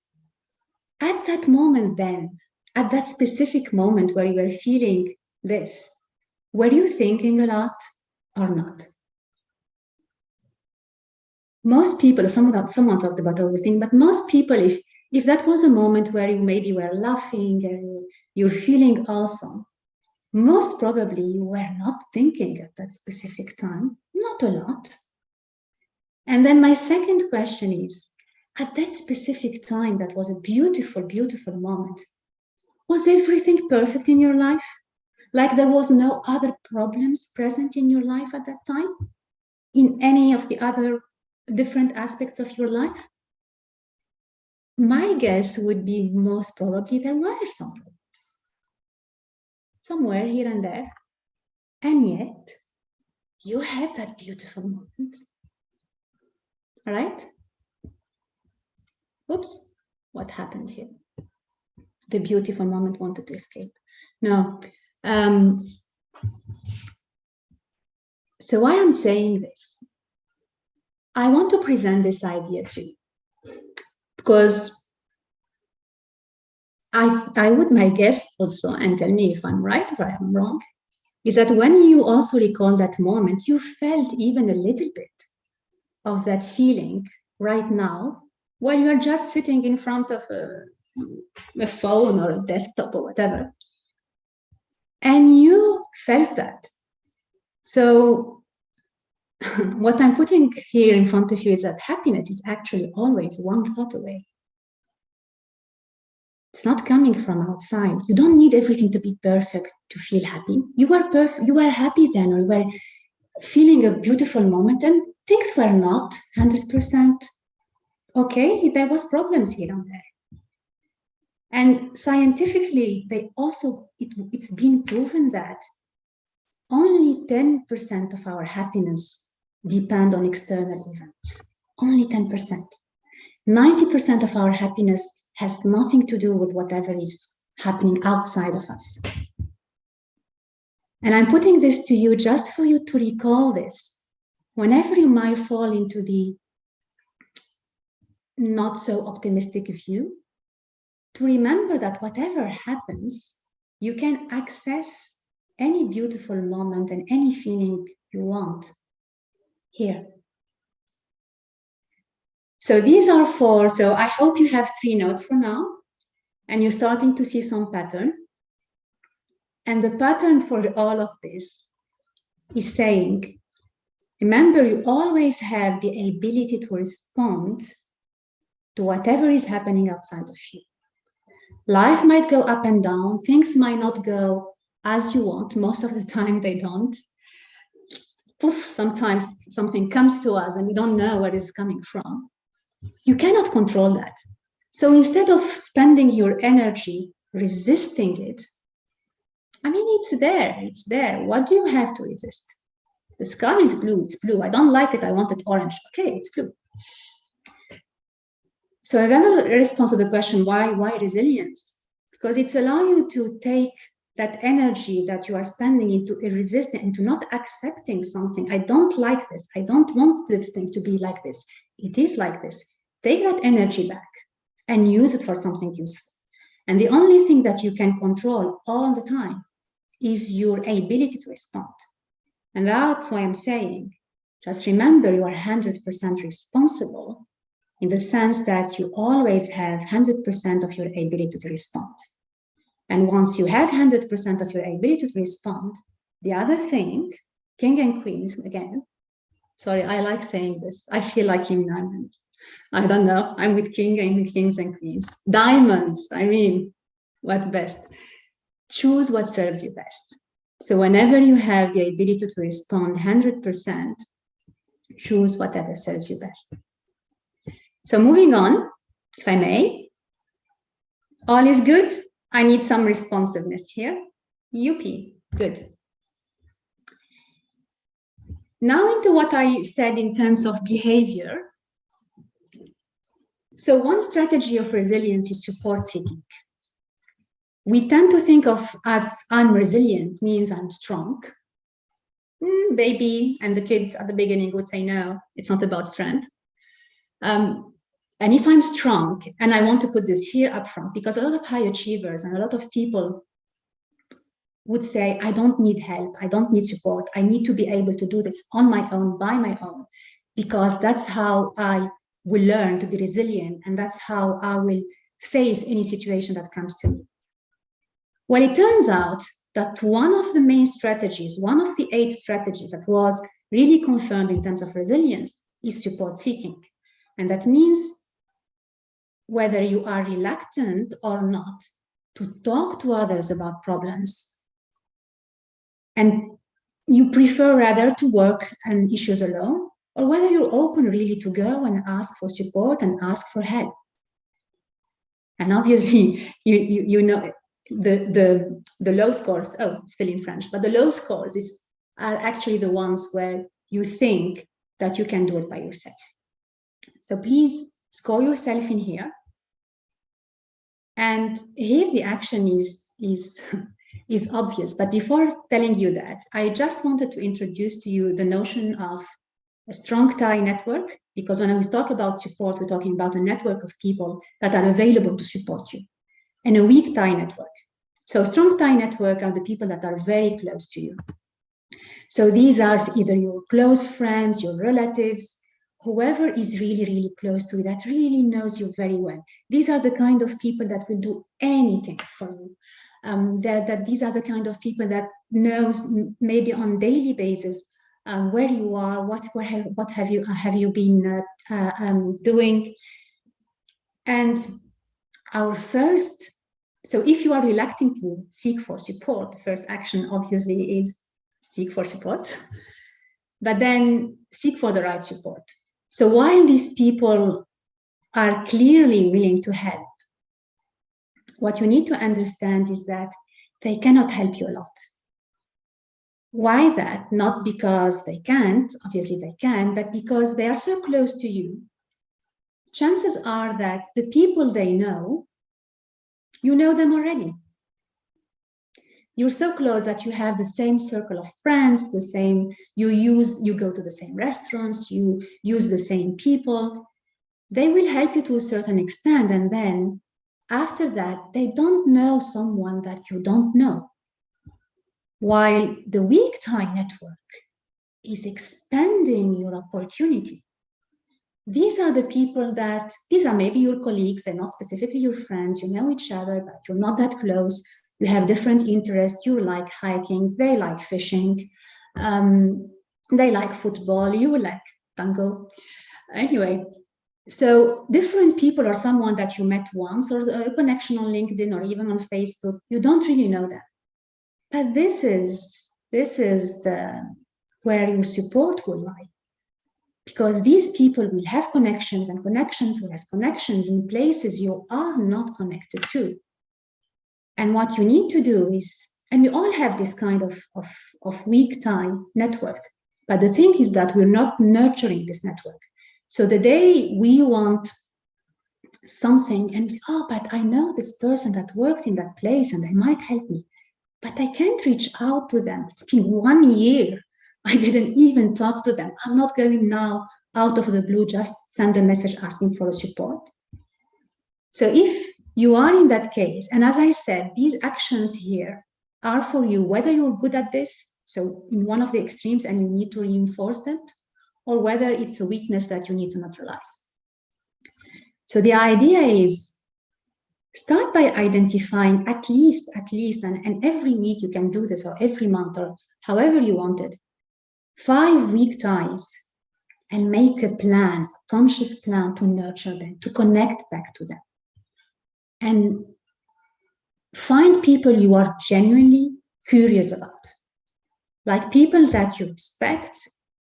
Speaker 3: at that moment then, at that specific moment where you were feeling this, were you thinking a lot or not? Most people, someone talked about overthinking, but most people, if that was a moment where you maybe were laughing and you're feeling awesome, most probably you were not thinking at that specific time, not a lot. And then my second question is, at that specific time, that was a beautiful, beautiful moment, was everything perfect in your life? Like there was no other problems present in your life at that time? In any of the other different aspects of your life? My guess would be most probably there were some problems. Somewhere here and there. And yet, you had that beautiful moment. All right? Oops, what happened here? The beautiful moment wanted to escape. No. So why I'm saying this, I want to present this idea to you because I would, my guess also, and tell me if I'm right or I'm wrong, is that when you also recall that moment, you felt even a little bit of that feeling right now while you are just sitting in front of a phone or a desktop or whatever. And you felt that. So what I'm putting here in front of you is that happiness is actually always one thought away. It's not coming from outside. You don't need everything to be perfect to feel happy. You are perfect. You are happy then, or you were feeling a beautiful moment, and things were not 100% okay. There was problems here and there. And scientifically, it's been proven that only 10% of our happiness depend on external events. Only 10%. 90% of our happiness has nothing to do with whatever is happening outside of us. And I'm putting this to you just for you to recall this. Whenever you might fall into the not so optimistic view, to remember that whatever happens, you can access any beautiful moment and any feeling you want here. So these are four. So I hope you have 3 notes for now, and you're starting to see some pattern. And the pattern for all of this is saying, remember, you always have the ability to respond to whatever is happening outside of you. Life might go up and down. Things might not go as you want. Most of the time, they don't. Poof, sometimes something comes to us and we don't know where it's coming from. You cannot control that. So instead of spending your energy resisting it, I mean, it's there. It's there. What do you have to resist? The sky is blue. It's blue. I don't like it. I want it orange. Okay, it's blue. So another response to the question, why resilience? Because it's allowing you to take that energy that you are spending into resisting, into not accepting something. I don't like this. I don't want this thing to be like this. It is like this. Take that energy back and use it for something useful. And the only thing that you can control all the time is your ability to respond. And that's why I'm saying, just remember you are 100% responsible in the sense that you always have 100% of your ability to respond. And once you have 100% of your ability to respond, the other thing, king and queens, again, sorry, I like saying this. I feel like human. I don't know. I'm with kings and queens. Diamonds, I mean, what best? Choose what serves you best. So whenever you have the ability to respond 100%, choose whatever serves you best. So moving on, if I may, all is good. I need some responsiveness here. Yuppie, good. Now into what I said in terms of behavior. So one strategy of resilience is support seeking. We tend to think of as I'm resilient means I'm strong. Baby, and the kids at the beginning would say, no, it's not about strength. And if I'm strong, and I want to put this here up front, because a lot of high achievers and a lot of people would say, I don't need help, I don't need support, I need to be able to do this on my own, by my own, because that's how I will learn to be resilient, and that's how I will face any situation that comes to me. Well, it turns out that one of the main strategies, one of the 8 strategies that was really confirmed in terms of resilience is support seeking. And that means whether you are reluctant or not to talk to others about problems, and you prefer rather to work on issues alone, or whether you're open really to go and ask for support and ask for help. And obviously, you know, the low scores, oh, it's still in French, but the low scores are actually the ones where you think that you can do it by yourself. So please score yourself in here. And here the action is obvious. But before telling you that, I just wanted to introduce to you the notion of a strong tie network, because when we talk about support, we're talking about a network of people that are available to support you, and a weak tie network. So strong tie network are the people that are very close to you. So these are either your close friends, your relatives, whoever is really, really close to you, that really knows you very well. These are the kind of people that will do anything for you. These are the kind of people that knows maybe on daily basis where you are, what have you been doing. And our first, so if you are reluctant to seek for support, the first action obviously is seek for support, but then seek for the right support. So while these people are clearly willing to help, what you need to understand is that they cannot help you a lot. Why that? Not because they can't, obviously they can, but because they are so close to you. Chances are that the people they know, you know them already. You're so close that you have the same circle of friends, the same, you go to the same restaurants, you use the same people. They will help you to a certain extent, and then after that, they don't know someone that you don't know. While the weak tie network is expanding your opportunity. These are the people that, these are maybe your colleagues, they're not specifically your friends, you know each other, but you're not that close. You have different interests. You like hiking, they like fishing, they like football, you like tango. Anyway, so different people are someone that you met once, or a connection on LinkedIn, or even on Facebook. You don't really know them. But this is where your support will lie. Because these people will have connections, and connections will have connections in places you are not connected to. And what you need to do is, and we all have this kind of weak tie network, but the thing is that we're not nurturing this network. So the day we want something and we say, oh, but I know this person that works in that place and they might help me, but I can't reach out to them. It's been 1 year. I didn't even talk to them. I'm not going now out of the blue, just send a message asking for a support. So if you are in that case, and as I said, these actions here are for you, whether you're good at this, so in one of the extremes and you need to reinforce that, or whether it's a weakness that you need to neutralize. So the idea is start by identifying at least, and every week you can do this, or every month, or however you want it, 5 weak ties, and make a plan, a conscious plan to nurture them, to connect back to them. And find people you are genuinely curious about, like people that you respect,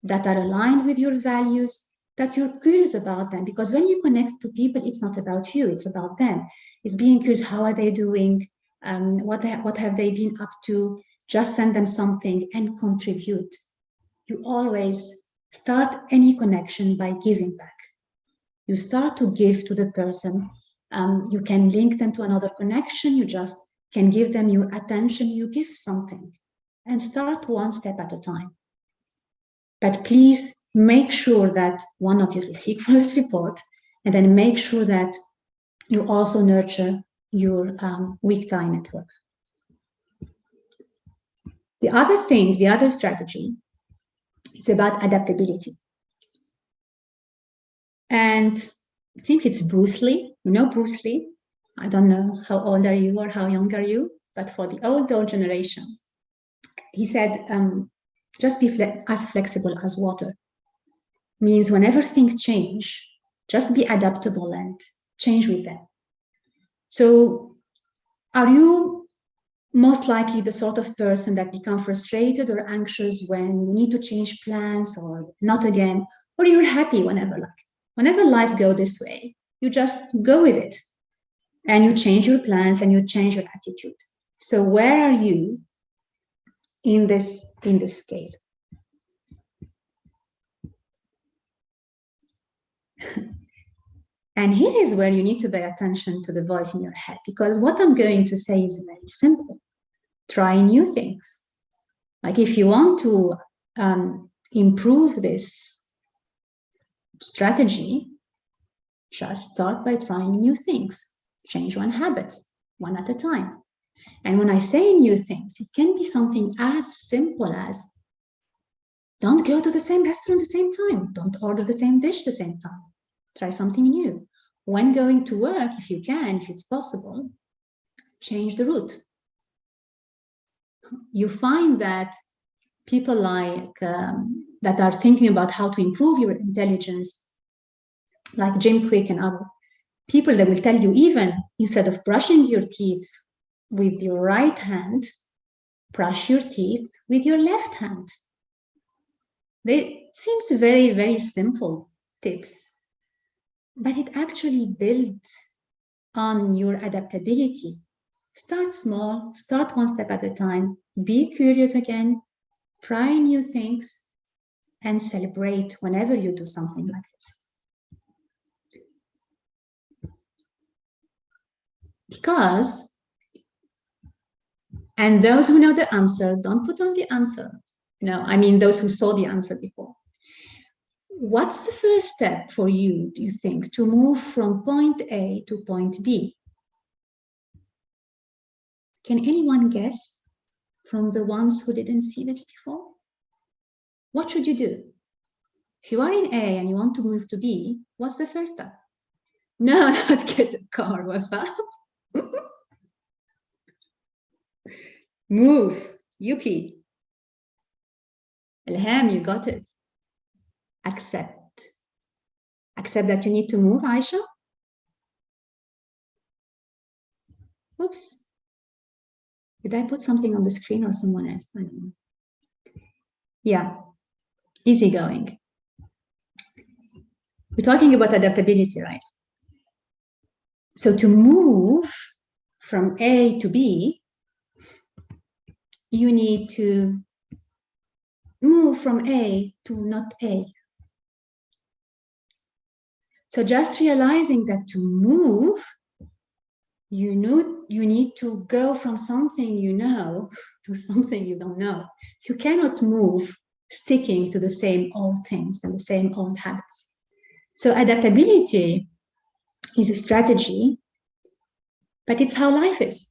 Speaker 3: that are aligned with your values, that you're curious about them. Because when you connect to people, it's not about you, it's about them. It's being curious, how are they doing? What have they been up to? Just send them something and contribute. You always start any connection by giving back. You start to give to the person. You can link them to another connection. You just can give them your attention. You give something and start one step at a time. But please make sure that one, obviously seek for the support, and then make sure that you also nurture your weak tie network. The other thing, the other strategy, it's about adaptability. And since it's Bruce Lee, you know Bruce Lee? I don't know how old are you or how young are you, but for the old generation, he said, just be as flexible as water. Means whenever things change, just be adaptable and change with them. So are you most likely the sort of person that becomes frustrated or anxious when you need to change plans, or not again, or you're happy whenever life goes this way, you just go with it and you change your plans and you change your attitude. So where are you in this scale? And here is where you need to pay attention to the voice in your head, because what I'm going to say is very simple. Try new things. Like if you want to improve this strategy, just start by trying new things. Change one habit, one at a time. And when I say new things, it can be something as simple as don't go to the same restaurant at the same time. Don't order the same dish at the same time. Try something new. When going to work, if you can, if it's possible, change the route. You find that people like that are thinking about how to improve your intelligence, like Jim Quick and other people, that will tell you, even instead of brushing your teeth with your right hand, brush your teeth with your left hand. They seems very, very simple tips, but it actually builds on your adaptability. Start small, start one step at a time, be curious again, try new things, and celebrate whenever you do something like this. Because, and those who know the answer, don't put on the answer. No, I mean those who saw the answer before. What's the first step for you, do you think, to move from point A to point B? Can anyone guess from the ones who didn't see this before? What should you do? If you are in A and you want to move to B, what's the first step? No, not get a car, Wafa. Move, Yuki. Ilham, you got it. Accept. Accept that you need to move, Aisha. Oops. Did I put something on the screen or someone else? I don't know. Yeah, easy going. We're talking about adaptability, right? So to move from A to B, you need to move from A to not A. So just realizing that to move, you need to go from something you know to something you don't know. You cannot move sticking to the same old things and the same old habits. So adaptability is a strategy but it's how life is.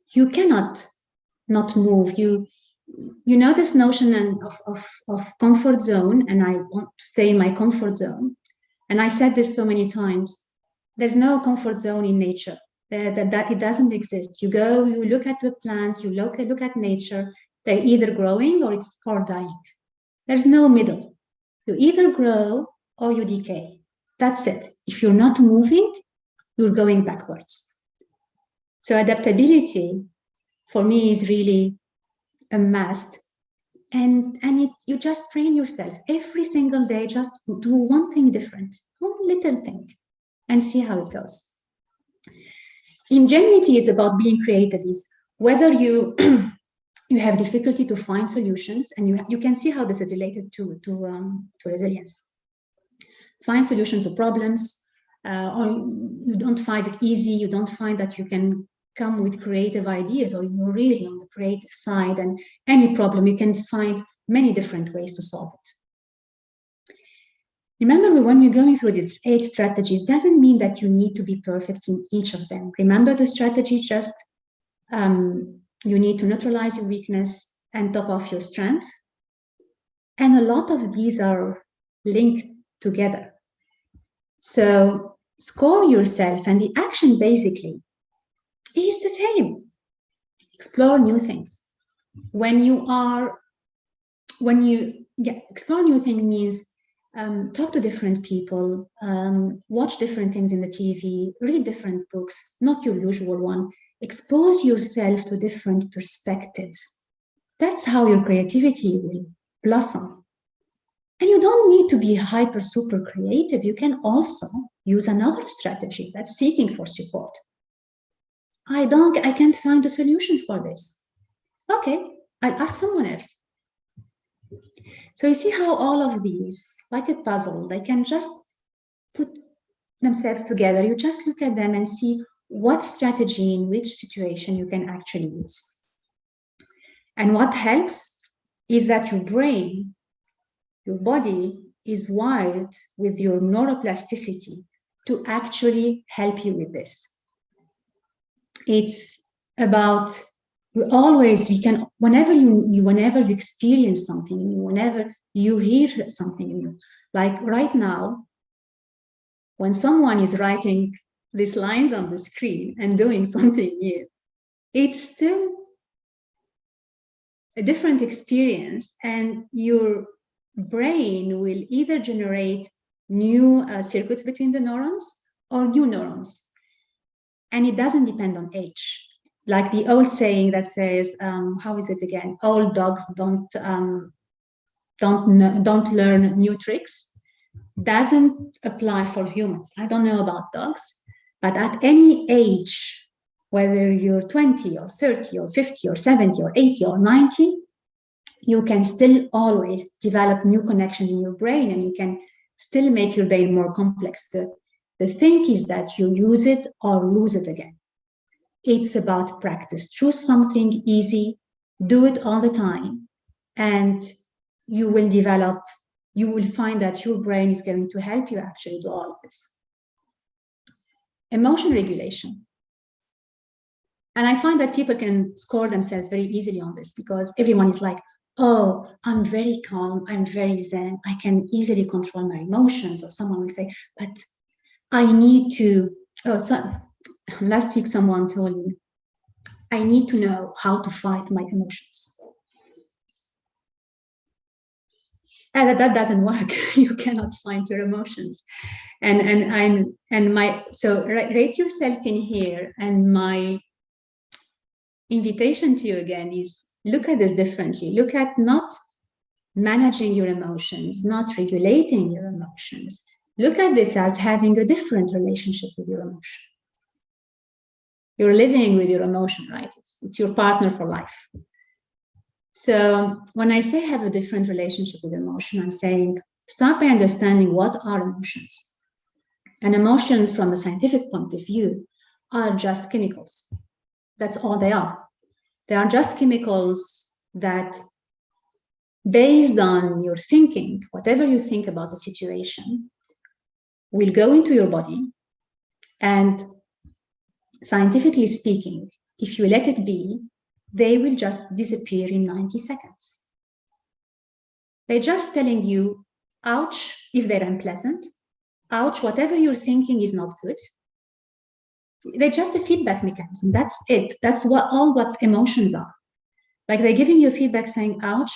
Speaker 3: You cannot not move. You know this notion of comfort zone, and I want to stay in my comfort zone. And I said this so many times. There's no comfort zone in nature. That it doesn't exist. You go, you look at the plant, you look at nature. They're either growing or dying. There's no middle. You either grow or you decay. That's it. If you're not moving, you're going backwards. So adaptability, for me, is really a must. And you just train yourself every single day. Just do one thing different, one little thing, and see how it goes. Ingenuity is about being creative. Is whether you you have difficulty to find solutions, and you can see how this is related to resilience. Find solution to problems, or you don't find it easy. You don't find that you can come with creative ideas, or you're really on the creative side, and any problem you can find many different ways to solve it. Remember, when we're going through these 8 strategies, doesn't mean that you need to be perfect in each of them. Remember, the strategy just you need to neutralize your weakness and top off your strength. And a lot of these are linked together. So score yourself, and the action basically is the same. Explore new things. Explore new things means talk to different people, watch different things in the TV, read different books, not your usual one. Expose yourself to different perspectives. That's how your creativity will blossom. And you don't need to be hyper, super creative. You can also use another strategy, that's seeking for support. I can't find a solution for this. Okay, I'll ask someone else. So you see how all of these, like a puzzle, they can just put themselves together. You just look at them and see what strategy in which situation you can actually use. And what helps is that your brain, your body is wired with your neuroplasticity to actually help you with this. It's about whenever you experience something new, whenever you hear something new, like right now, when someone is writing these lines on the screen and doing something new, it's still a different experience, and your brain will either generate new circuits between the neurons or new neurons. And it doesn't depend on age. Like the old saying that says, how is it again? Old dogs don't learn new tricks. Doesn't apply for humans. I don't know about dogs, but at any age, whether you're 20 or 30 or 50 or 70 or 80 or 90, you can still always develop new connections in your brain, and you can still make your brain more complex. The thing is that you use it or lose it again. It's about practice. Choose something easy, do it all the time, and you will find that your brain is going to help you actually do all of this. Emotion regulation. And I find that people can score themselves very easily on this, because everyone is like, oh, I'm very calm, I'm very zen, I can easily control my emotions. Or someone will say, but I need to, last week someone told me, I need to know how to fight my emotions. And that doesn't work. You cannot find your emotions. So rate yourself in here. And my invitation to you again is, look at this differently. Look at not managing your emotions, not regulating your emotions. Look at this as having a different relationship with your emotion. You're living with your emotion, right? It's your partner for life. So when I say have a different relationship with emotion, I'm saying start by understanding what are emotions. And emotions from a scientific point of view are just chemicals. That's all they are. They are just chemicals that, based on your thinking, whatever you think about the situation, will go into your body and scientifically speaking, if you let it be, they will just disappear in 90 seconds. They're just telling you, ouch, if they're unpleasant, ouch, whatever you're thinking is not good. They're just a feedback mechanism. That's it. That's what emotions are. Like they're giving you feedback saying, ouch,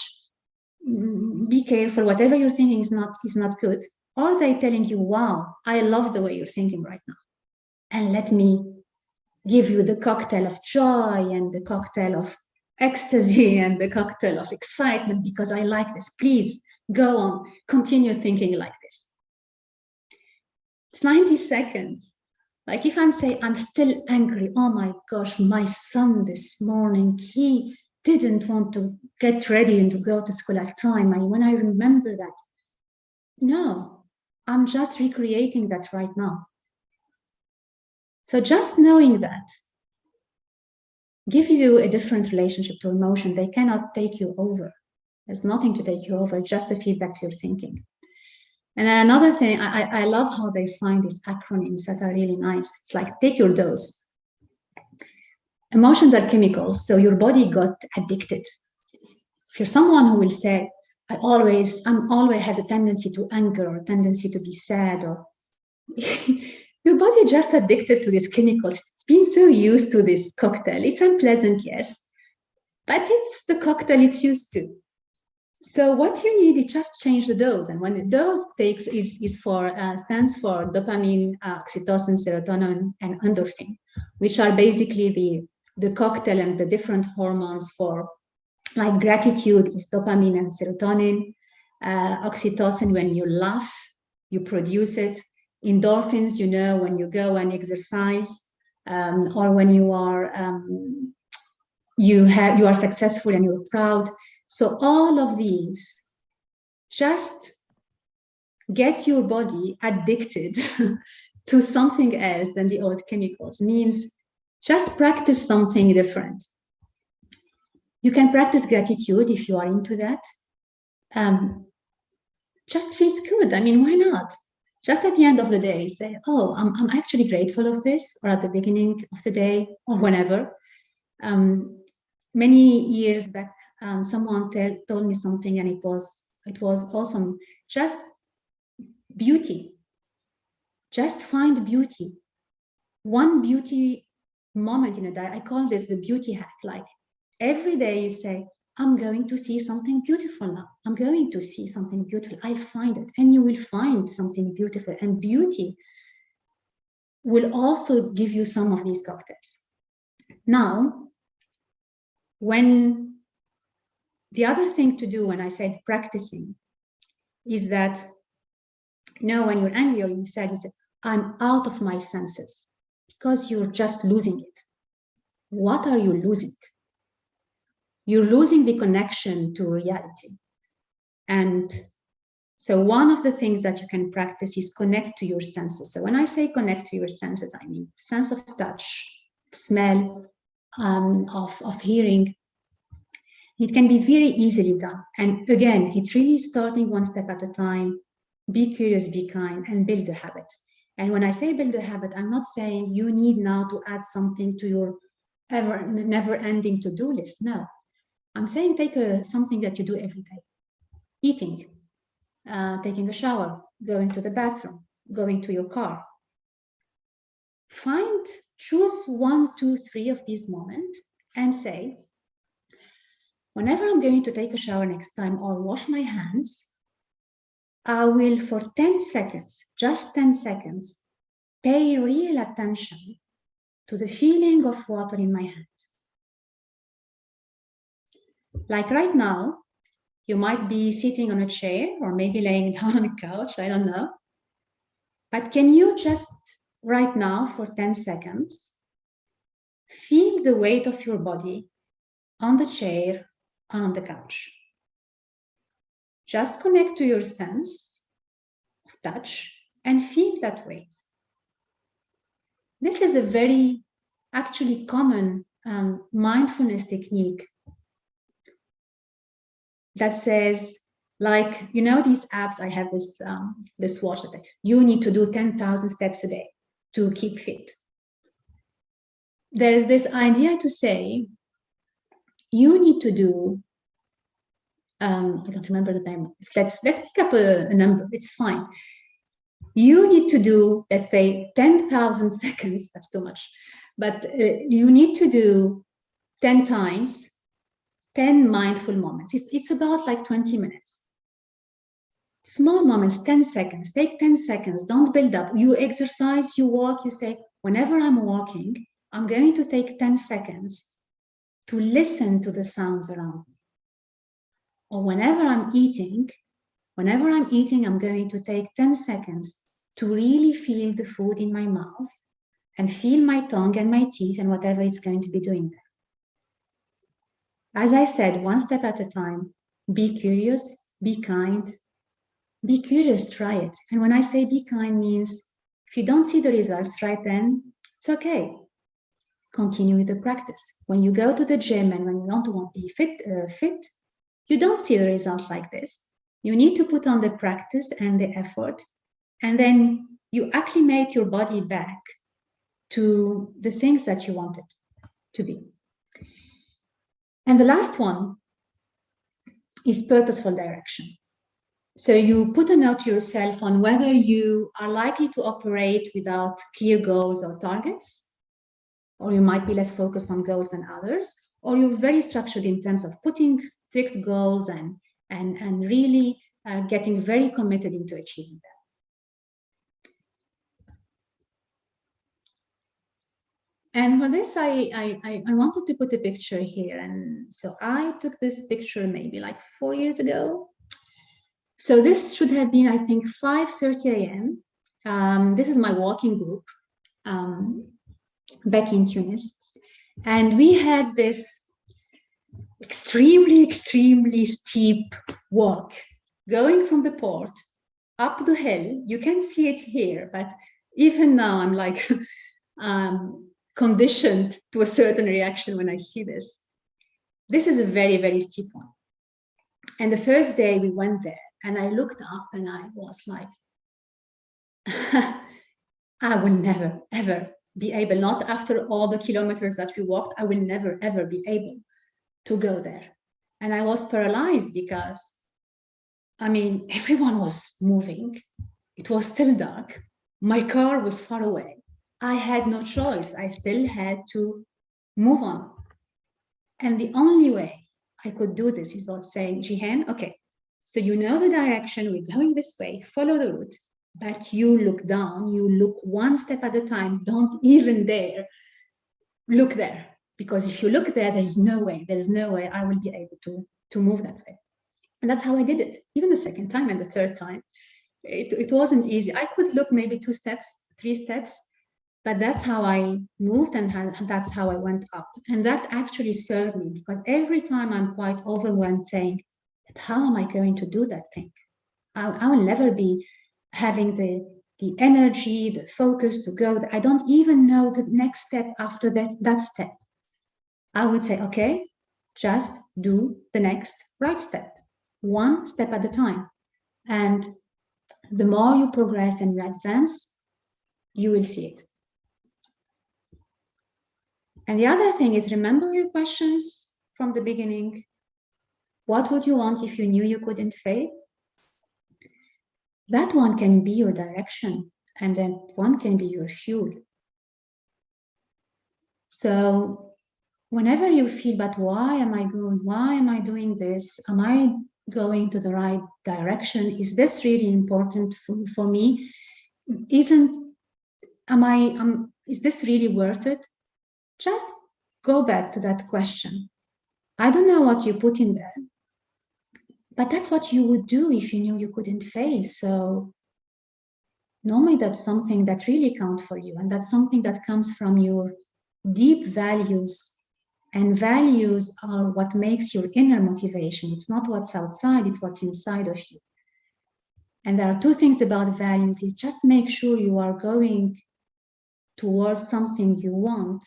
Speaker 3: be careful, whatever you're thinking is not good. Or they're telling you, wow, I love the way you're thinking right now. And let me give you the cocktail of joy and the cocktail of ecstasy and the cocktail of excitement because I like this. Please go on, continue thinking like this. It's 90 seconds. Like if I'm saying I'm still angry, oh my gosh, my son this morning, he didn't want to get ready and to go to school at time. When I remember that, no, I'm just recreating that right now. So just knowing that gives you a different relationship to emotion. They cannot take you over. There's nothing to take you over, just a feedback to your thinking. And then another thing, I love how they find these acronyms that are really nice. It's like, take your dose. Emotions are chemicals, so your body got addicted. If you're someone who will say, I'm always has a tendency to anger or a tendency to be sad, or your body just addicted to these chemicals. It's been so used to this cocktail. It's unpleasant, yes, but it's the cocktail it's used to. So what you need is just change the dose. And when the dose stands for dopamine, oxytocin, serotonin, and endorphin, which are basically the cocktail and the different hormones for, like gratitude is dopamine and serotonin. Oxytocin, when you laugh, you produce it. Endorphins, you know, when you go and exercise, or when you are you are successful and you're proud. So all of these just get your body addicted to something else than the old chemicals. Means just practice something different. You can practice gratitude if you are into that. Just feels good. I mean, why not? Just at the end of the day, say, oh, I'm actually grateful of this, or at the beginning of the day, or whenever. Many years back, someone told me something, and it was awesome. Just beauty. Just find beauty. One beauty moment in a day. I call this the beauty hack. Like every day you say, I'm going to see something beautiful now. I'm going to see something beautiful. I'll find it. And you will find something beautiful. And beauty will also give you some of these cocktails. Now, when the other thing to do when I said practicing is that, you know, when you're angry or you said, I'm out of my senses, because you're just losing it. What are you losing? You're losing the connection to reality. And so one of the things that you can practice is connect to your senses. So when I say connect to your senses, I mean sense of touch, smell, of hearing. It can be very easily done. And again, it's really starting one step at a time. Be curious, be kind, and build a habit. And when I say build a habit, I'm not saying you need now to add something to your never-ending to-do list. No, I'm saying take something that you do every day. Eating, taking a shower, going to the bathroom, going to your car. Choose 1, 2, 3 of these moments and say, whenever I'm going to take a shower next time or wash my hands, I will, for 10 seconds, just 10 seconds, pay real attention to the feeling of water in my hands. Like right now, you might be sitting on a chair or maybe laying down on a couch, I don't know. But can you just right now for 10 seconds, feel the weight of your body on the chair, on the couch? Just connect to your sense of touch and feel that weight. This is a very actually common mindfulness technique that says, like, you know, these apps, I have this watch that you need to do 10,000 steps a day to keep fit. there is this idea to say, you need to do, I don't remember the time. Let's pick up a number. It's fine. You need to do, let's say, 10,000 seconds. That's too much. But you need to do 10 times, 10 mindful moments. It's about like 20 minutes. Small moments, 10 seconds. Take 10 seconds. Don't build up. You exercise, you walk, you say, whenever I'm walking, I'm going to take 10 seconds to listen to the sounds around me. Or whenever I'm eating, I'm going to take 10 seconds to really feel the food in my mouth and feel my tongue and my teeth and whatever it's going to be doing there. As I said, one step at a time, be curious, be kind, be curious, try it. And when I say be kind means if you don't see the results right then, it's okay. Continue with the practice. When you go to the gym and when you don't want to be fit, you don't see the result like this. You need to put on the practice and the effort, and then you acclimate your body back to the things that you want it to be. And the last one is purposeful direction. So you put a note to yourself on whether you are likely to operate without clear goals or targets, or you might be less focused on goals than others, or you're very structured in terms of putting strict goals and really getting very committed into achieving them. And for this, I wanted to put a picture here. And so I took this picture maybe like 4 years ago. So this should have been, I think, 5:30 a.m. This is my walking group back in Tunis. And we had this extremely, extremely steep walk going from the port up the hill. You can see it here, but even now I'm like conditioned to a certain reaction when I see this. This is a very, very steep one. And the first day we went there and I looked up and I was like, I will never, ever be able, not after all the kilometers that we walked, I will never, ever be able to go there. And I was paralyzed because, I mean, everyone was moving. It was still dark. My car was far away. I had no choice. I still had to move on. And the only way I could do this is not saying, Jihan, okay, so you know the direction, we're going this way, follow the route, but you look down, you look one step at a time, don't even dare look there. Because if you look there, there's no way I will be able to move that way. And that's how I did it. Even the second time and the third time, it wasn't easy. I could look maybe 2 steps, 3 steps, but that's how I moved and that's how I went up. And that actually served me because every time I'm quite overwhelmed saying, but how am I going to do that thing? I will never be having the energy, the focus to go there. I don't even know the next step after that step. I would say, okay, just do the next right step, one step at a time. And the more you progress and you advance, you will see it. And the other thing is, remember your questions from the beginning. What would you want if you knew you couldn't fail? That one can be your direction, and then one can be your fuel. So whenever you feel, but why am I doing this? Am I going to the right direction? Is this really important for me? Is this really worth it? Just go back to that question. I don't know what you put in there, but that's what you would do if you knew you couldn't fail. So normally that's something that really counts for you, and that's something that comes from your deep values. And values are what makes your inner motivation. It's not what's outside, it's what's inside of you. And there are 2 things about values. Is just make sure you are going towards something you want,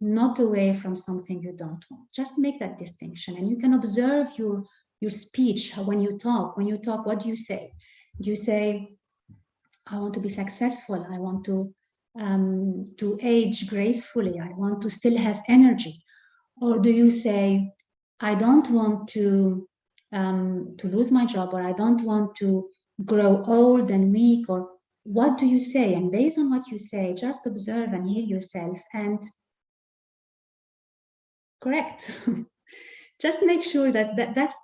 Speaker 3: not away from something you don't want. Just make that distinction. And you can observe your speech. When you talk, what do you say? Do you say, I want to be successful, I want to to age gracefully. I want to still have energy. Or do you say, I don't want to lose my job, or I don't want to grow old and weak, or what do you say? And based on what you say, just observe and hear yourself and correct. Just make sure that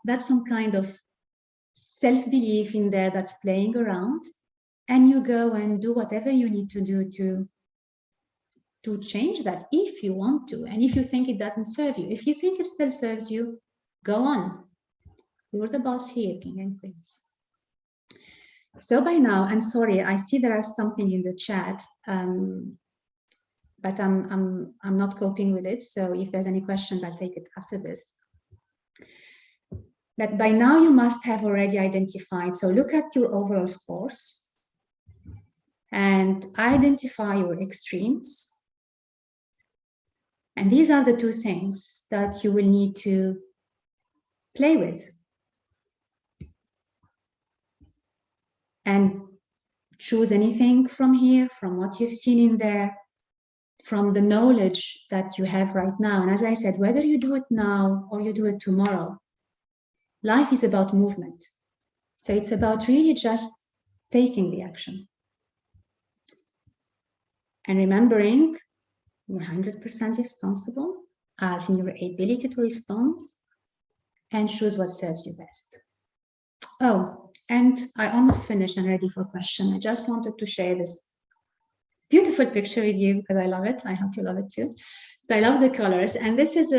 Speaker 3: that's some kind of self-belief in there that's playing around, and you go and do whatever you need to do to change that if you want to, and if you think it doesn't serve you. If you think it still serves you, go on. You're the boss here, king and queens. So by now, I'm sorry, I see there is something in the chat, but I'm not coping with it. So if there's any questions, I'll take it after this. That by now you must have already identified. So look at your overall scores and identify your extremes. And these are the two things that you will need to play with. And choose anything from here, from what you've seen in there, from the knowledge that you have right now. And as I said, whether you do it now or you do it tomorrow, life is about movement. So it's about really just taking the action. And remembering you're 100% responsible, as in your ability to respond, and choose what serves you best. Oh, and I almost finished and ready for a question. I just wanted to share this beautiful picture with you because I love it. I hope you love it too. I love the colors. And this is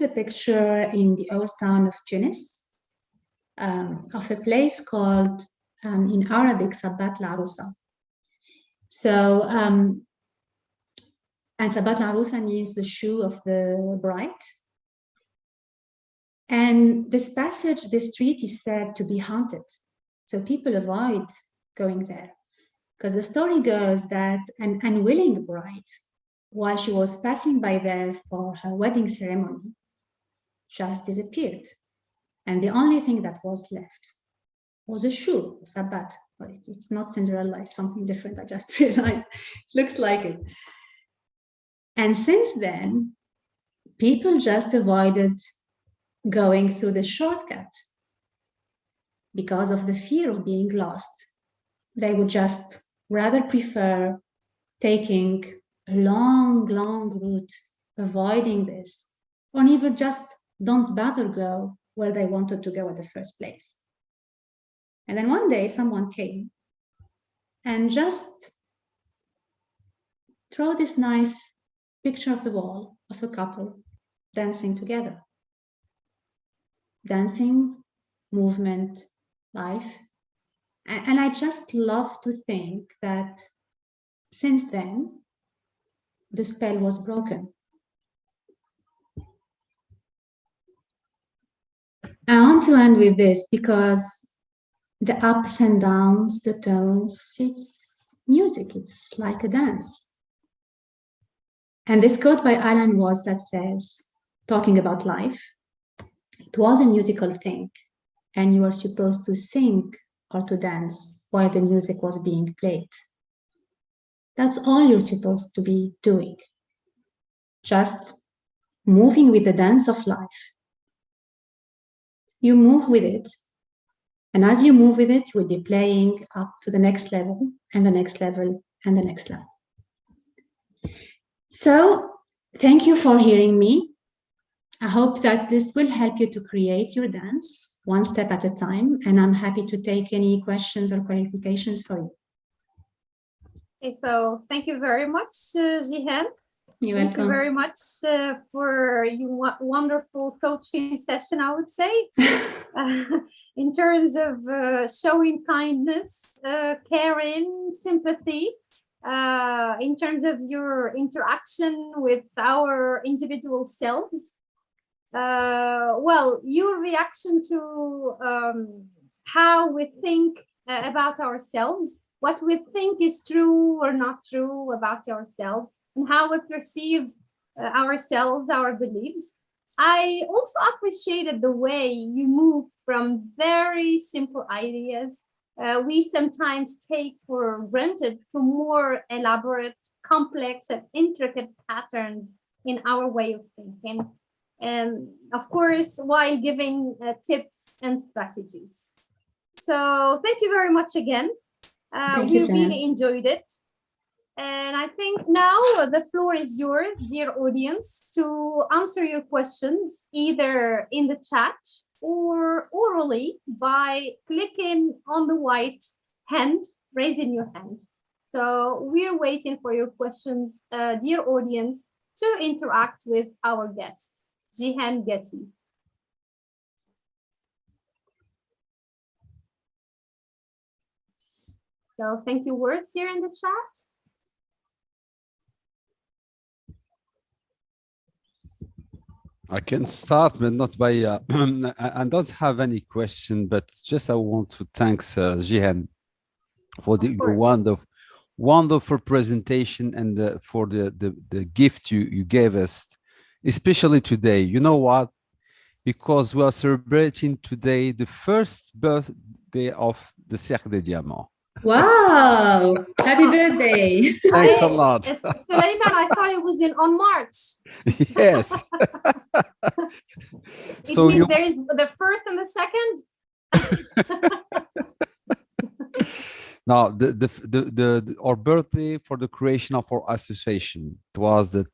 Speaker 3: a picture in the old town of Tunis, of a place called, in Arabic, Sabbat al-Arusa. So, and Sabbat al-Arusa means the shoe of the bride. And this passage, this street is said to be haunted. So people avoid going there. Because the story goes that an unwilling bride, while she was passing by there for her wedding ceremony, just disappeared. And the only thing that was left was a shoe, a sabbat. But it's not Cinderella, it's something different. I just realized it looks like it. And since then, people just avoided going through the shortcut because of the fear of being lost. They would just rather prefer taking a long, long route, avoiding this, or even just don't bother go where they wanted to go in the first place. And then one day someone came and just throw this nice picture of the wall of a couple dancing together. Dancing, movement, life. And I just love to think that since then, the spell was broken. I want to end with this because the ups and downs, the tones, it's music, it's like a dance. And this quote by Alan Watts that says, talking about life, it was a musical thing, and you are supposed to sing or to dance while the music was being played. That's all you're supposed to be doing. Just moving with the dance of life. You move with it, and as you move with it, you will be playing up to the next level, and the next level, and the next level. So, thank you for hearing me. I hope that this will help you to create your dance one step at a time, and I'm happy to take any questions or clarifications for you.
Speaker 2: Okay, so thank you very much, Jihan.
Speaker 3: You're
Speaker 2: Thank
Speaker 3: welcome.
Speaker 2: you very much for your wonderful coaching session, I would say, in terms of showing kindness, caring, sympathy, in terms of your interaction with our individual selves. Well, your reaction to how we think about ourselves, what we think is true or not true about ourselves, and how we perceive ourselves, our beliefs. I also appreciated the way you moved from very simple ideas we sometimes take for granted for more elaborate, complex, and intricate patterns in our way of thinking. And of course, while giving tips and strategies. So thank you very much again. We really enjoyed it. And I think now the floor is yours, dear audience, to answer your questions either in the chat or orally by clicking on the white hand, raising your hand. So we're waiting for your questions, dear audience, to interact with our guest, Jihan Getty. So thank you words here in the chat.
Speaker 1: I can start, but not by, I don't have any question, but just I want to thank Jihan for your wonderful presentation and for the gift you gave us, especially today. You know what? Because we are celebrating today the first birthday of the Cercle des Diamants.
Speaker 3: Wow! Happy birthday!
Speaker 1: Thanks a lot.
Speaker 2: Sulaiman, I thought it was on March.
Speaker 1: Yes.
Speaker 2: It means there is the first and the second.
Speaker 1: Now, our birthday for the creation of our association, it was the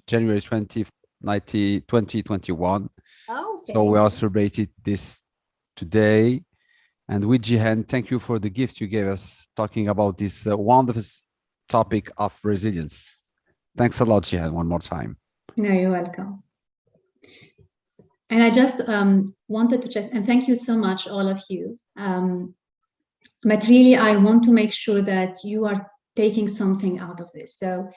Speaker 1: January 20th, 2021.
Speaker 2: Oh, okay.
Speaker 1: So we are celebrating this today. And with Jihan, thank you for the gift you gave us, talking about this wonderful topic of resilience. Thanks a lot, Jihan, one more time.
Speaker 3: No, you're welcome. And I just wanted to check, and thank you so much, all of you. But really, I want to make sure that you are taking something out of this. So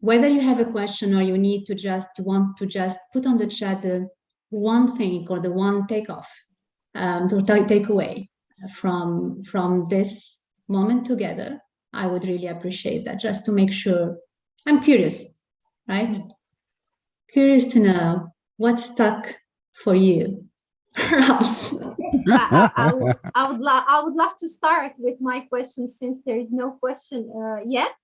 Speaker 3: whether you have a question or you need to want to put on the chat the one thing or the one takeoff, to take away from this moment together, I would really appreciate that, just to make sure. I'm curious, right? Curious to know what stuck for you.
Speaker 2: I would love to start with my question, since there is no question yet.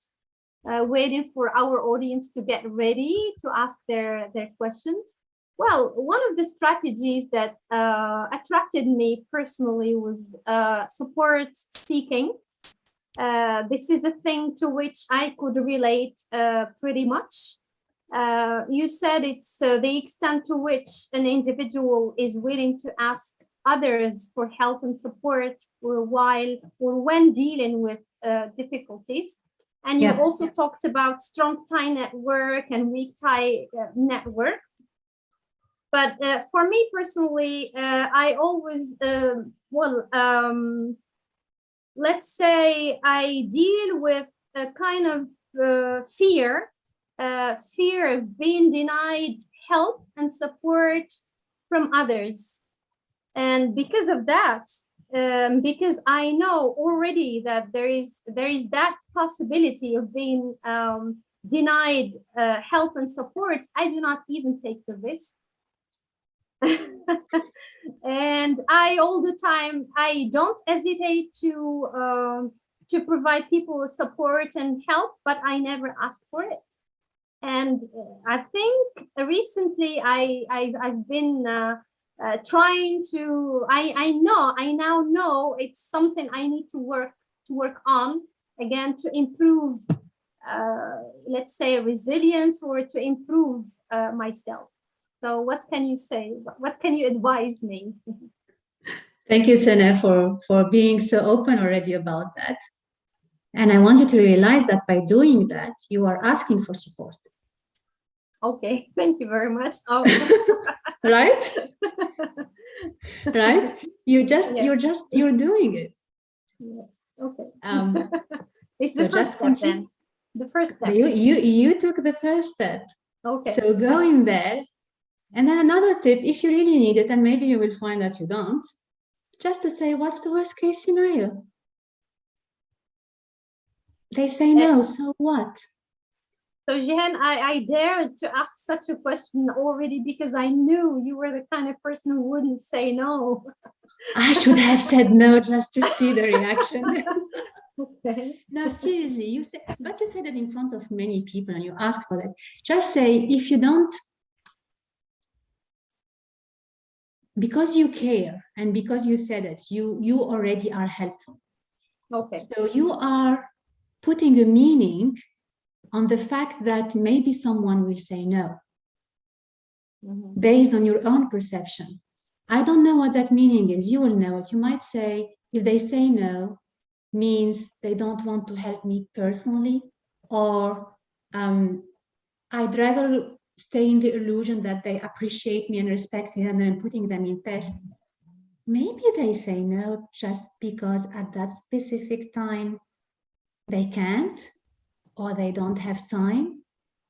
Speaker 2: Waiting for our audience to get ready to ask their questions. Well, one of the strategies that attracted me personally was support seeking. This is a thing to which I could relate pretty much. You said it's the extent to which an individual is willing to ask others for help and support when dealing with difficulties. And you also talked about strong tie network and weak tie network. But for me personally, I always, let's say I deal with a kind of fear of being denied help and support from others. And because of that, because I know already that there is that possibility of being denied help and support, I do not even take the risk. And I all the time, I don't hesitate to provide people with support and help, but I never ask for it. And I think recently I've been trying to, I now know it's something I need to work on again to improve, let's say, resilience, or to improve myself. So what can you say? What can you advise me?
Speaker 3: Thank you, Sana, for being so open already about that. And I want you to realize that by doing that, you are asking for support.
Speaker 2: Okay, thank you very much. Oh.
Speaker 3: Right? Right? You're doing it.
Speaker 2: Yes. Okay. It's the
Speaker 3: so
Speaker 2: first step then. The first step.
Speaker 3: You took the first step.
Speaker 2: Okay.
Speaker 3: So go in there. And then another tip, if you really need it, and maybe you will find that you don't, just to say, what's the worst case scenario? They say no, so what?
Speaker 2: So Jihan, I dared to ask such a question already because I knew you were the kind of person who wouldn't say no.
Speaker 3: I should have said no just to see the reaction.
Speaker 2: Okay.
Speaker 3: No, seriously, you said it in front of many people and you asked for that. Just say, if you don't, because you care and because you said it, you already are helpful.
Speaker 2: Okay.
Speaker 3: So you are putting a meaning on the fact that maybe someone will say no, based on your own perception. I don't know what that meaning is. You will know it. You might say, if they say no, means they don't want to help me personally, or I'd rather stay in the illusion that they appreciate me and respect me and I'm putting them in test. Maybe they say no just because at that specific time they can't, or they don't have time,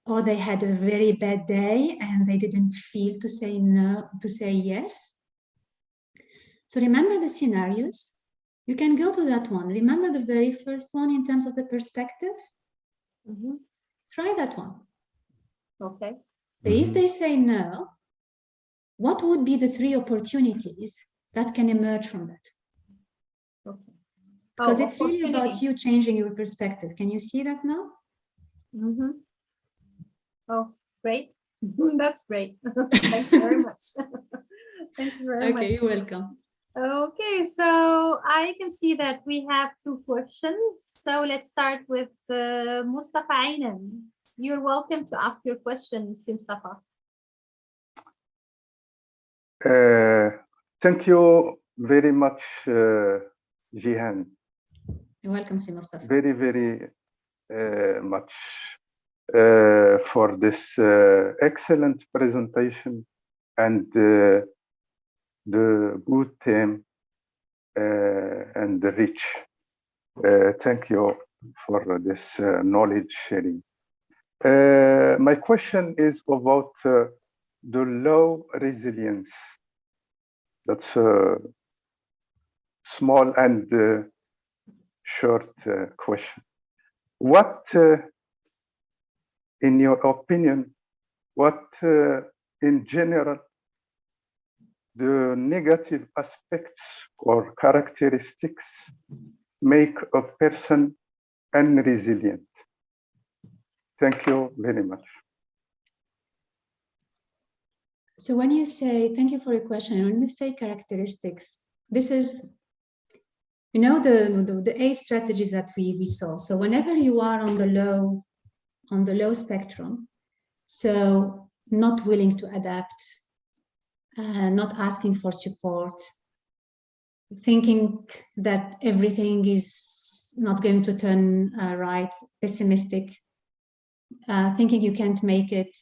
Speaker 3: or they had a very bad day and they didn't feel to say no, to say yes. So remember the scenarios. You can go to that one. Remember the very first one in terms of the perspective? Try that one.
Speaker 2: Okay.
Speaker 3: If they say no, what would be the 3 opportunities that can emerge from that?
Speaker 2: Okay.
Speaker 3: Because it's really about you changing your perspective. Can you see that now?
Speaker 2: Oh, great. That's great. Thank you very much. Thank you very much.
Speaker 3: Okay, you're welcome.
Speaker 2: Okay, so I can see that we have 2 questions. So let's start with Mustafa Aynan. You're welcome to ask your questions, Mustafa.
Speaker 4: Thank you very much, Jihan.
Speaker 3: You're welcome, Mustafa.
Speaker 4: Very, very much for this excellent presentation and the good theme and the rich. Thank you for this knowledge sharing. My question is about the low resilience. That's a small and short question. What, in your opinion, what in general the negative aspects or characteristics make a person unresilient? Thank you very much.
Speaker 3: So when you say, thank you for your question, when you say characteristics, this is, you know, the 8 strategies that we saw. So whenever you are on the low spectrum, so not willing to adapt, not asking for support, thinking that everything is not going to turn right, pessimistic, thinking you can't make it.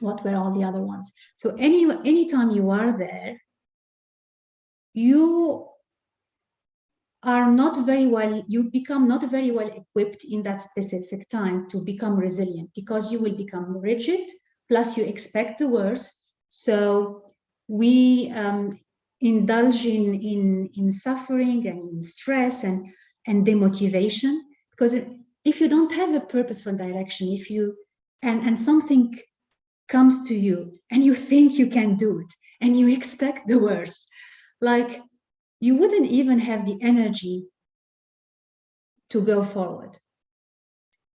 Speaker 3: What were all the other ones? So anytime you are there, you are not very well, you become not very well equipped in that specific time to become resilient, because you will become rigid, plus you expect the worst. So we indulge in suffering and in stress and demotivation, because if you don't have a purposeful direction, if you and something comes to you and you think you can do it and you expect the worst, like you wouldn't even have the energy to go forward.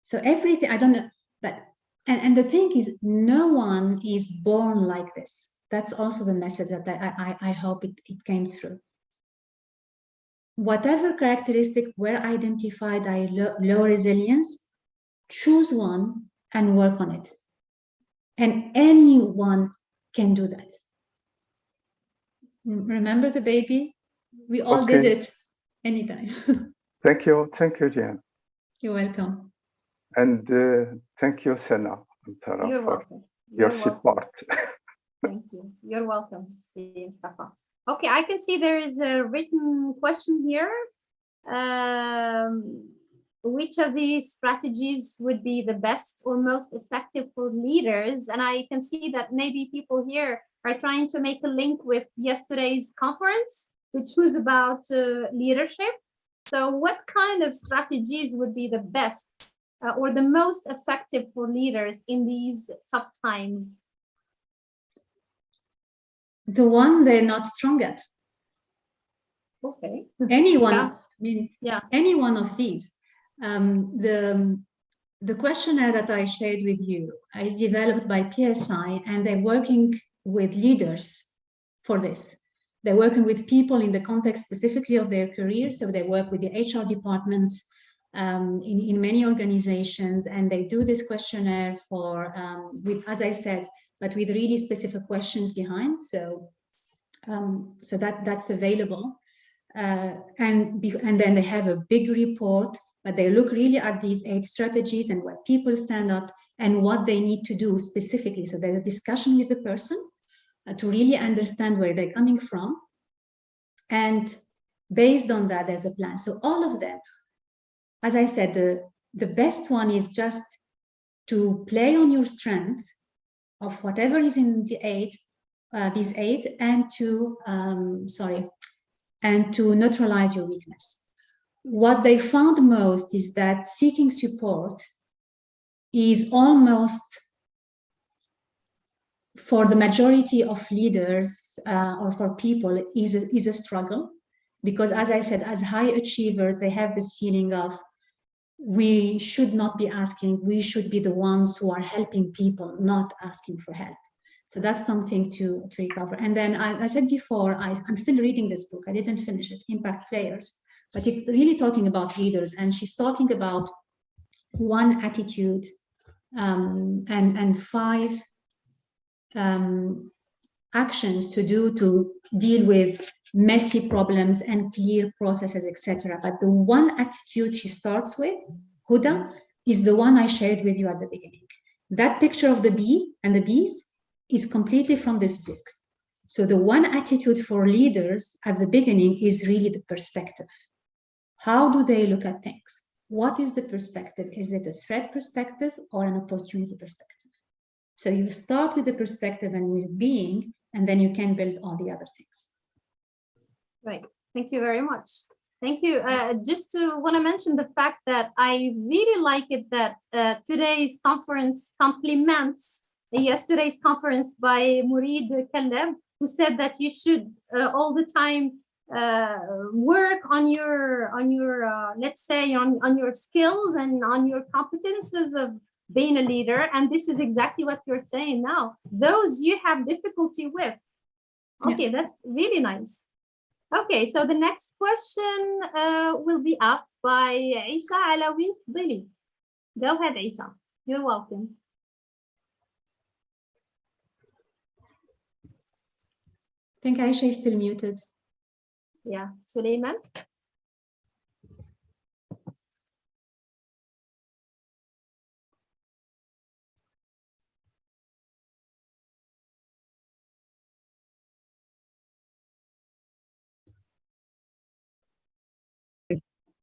Speaker 3: So everything, I don't know, but and the thing is, no one is born like this. That's also the message that I hope it came through. Whatever characteristic were identified as low resilience, choose one and work on it. And anyone can do that. Remember the baby? We all did it anytime.
Speaker 4: Thank you, Jan.
Speaker 3: You're welcome.
Speaker 4: And thank you, Sana,
Speaker 2: You're welcome.
Speaker 4: Your support.
Speaker 2: Thank you. You're welcome, Mustafa. Okay, I can see there is a written question here. Which of these strategies would be the best or most effective for leaders? And I can see that maybe people here are trying to make a link with yesterday's conference, which was about leadership. So what kind of strategies would be the best or the most effective for leaders in these tough times?
Speaker 3: the one they're not strong at.
Speaker 2: Okay.
Speaker 3: Anyone,
Speaker 2: Yeah.
Speaker 3: I mean,
Speaker 2: Yeah.
Speaker 3: any one of these. The questionnaire that I shared with you is developed by PSI, and they're working with leaders for this. They're working with people in the context specifically of their career. So they work with the HR departments in many organizations, and they do this questionnaire for, with, as I said, but with really specific questions behind. So, so that's available. And then they have a big report, but they look really at these 8 strategies and where people stand out and what they need to do specifically. So there's a discussion with the person to really understand where they're coming from. And based on that, there's a plan. So all of them, as I said, the best one is just to play on your strength of whatever is in the 8, these 8, and to, and to neutralize your weakness. What they found most is that seeking support is almost, for the majority of leaders or for people, is a struggle. Because as I said, as high achievers, they have this feeling of, we should not be asking, we should be the ones who are helping people, not asking for help. So that's something to recover. And then I said before, I'm still reading this book. I didn't finish it, Impact Players, but it's really talking about leaders. And she's talking about 1 attitude and 5 actions to do to deal with messy problems and clear processes, etc. But the 1 attitude she starts with, Huda, is the one I shared with you at the beginning. That picture of the bee and the bees is completely from this book. So the 1 attitude for leaders at the beginning is really the perspective. How do they look at things? What is the perspective? Is it a threat perspective or an opportunity perspective? So you start with the perspective and with being, and then you can build all the other things.
Speaker 2: Right. Thank you very much. Thank you. Just to want to mention the fact that I really like it that today's conference complements yesterday's conference by Murid Kaleb, who said that you should all the time work on your let's say on your skills and on your competences of being a leader. And this is exactly what you're saying now. Those you have difficulty with. Okay, yeah. That's really nice. Okay, so the next question will be asked by Aisha Alawi Fdili. Go ahead, Aisha. You're welcome.
Speaker 3: I think Aisha is still muted.
Speaker 2: Yeah, Suleiman.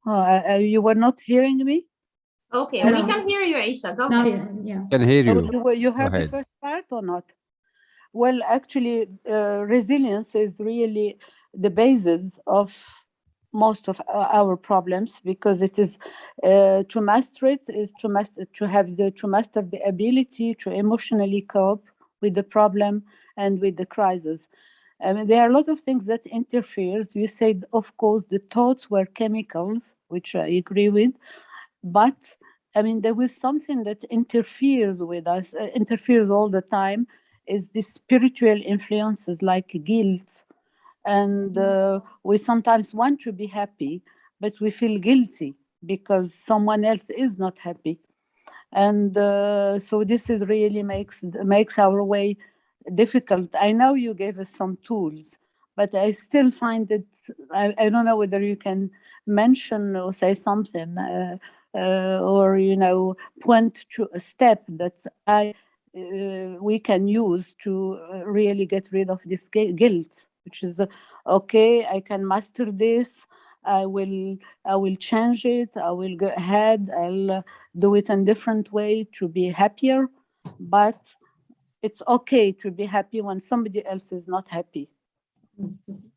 Speaker 5: You were not hearing me?
Speaker 2: Okay, we can hear you, Aisha. Go ahead.
Speaker 3: Yeah.
Speaker 1: Can hear you.
Speaker 5: You heard the first part or not? Well, actually, resilience is really the basis of most of our problems, because it is to master it is to master the ability to emotionally cope with the problem and with the crisis. I mean, there are a lot of things that interferes. You said, of course, the thoughts were chemicals, which I agree with, but I mean, there was something that interferes with us, interferes all the time, is the spiritual influences like guilt. And we sometimes want to be happy, but we feel guilty because someone else is not happy. And so this is really makes our way difficult. I know you gave us some tools, but I still find it, I don't know whether you can mention or say something or, you know, point to a step that we can use to really get rid of this guilt, which is, okay, I can master this. I will change it. I will go ahead. I'll do it in a different way to be happier. But it's okay to be happy when somebody else is not happy.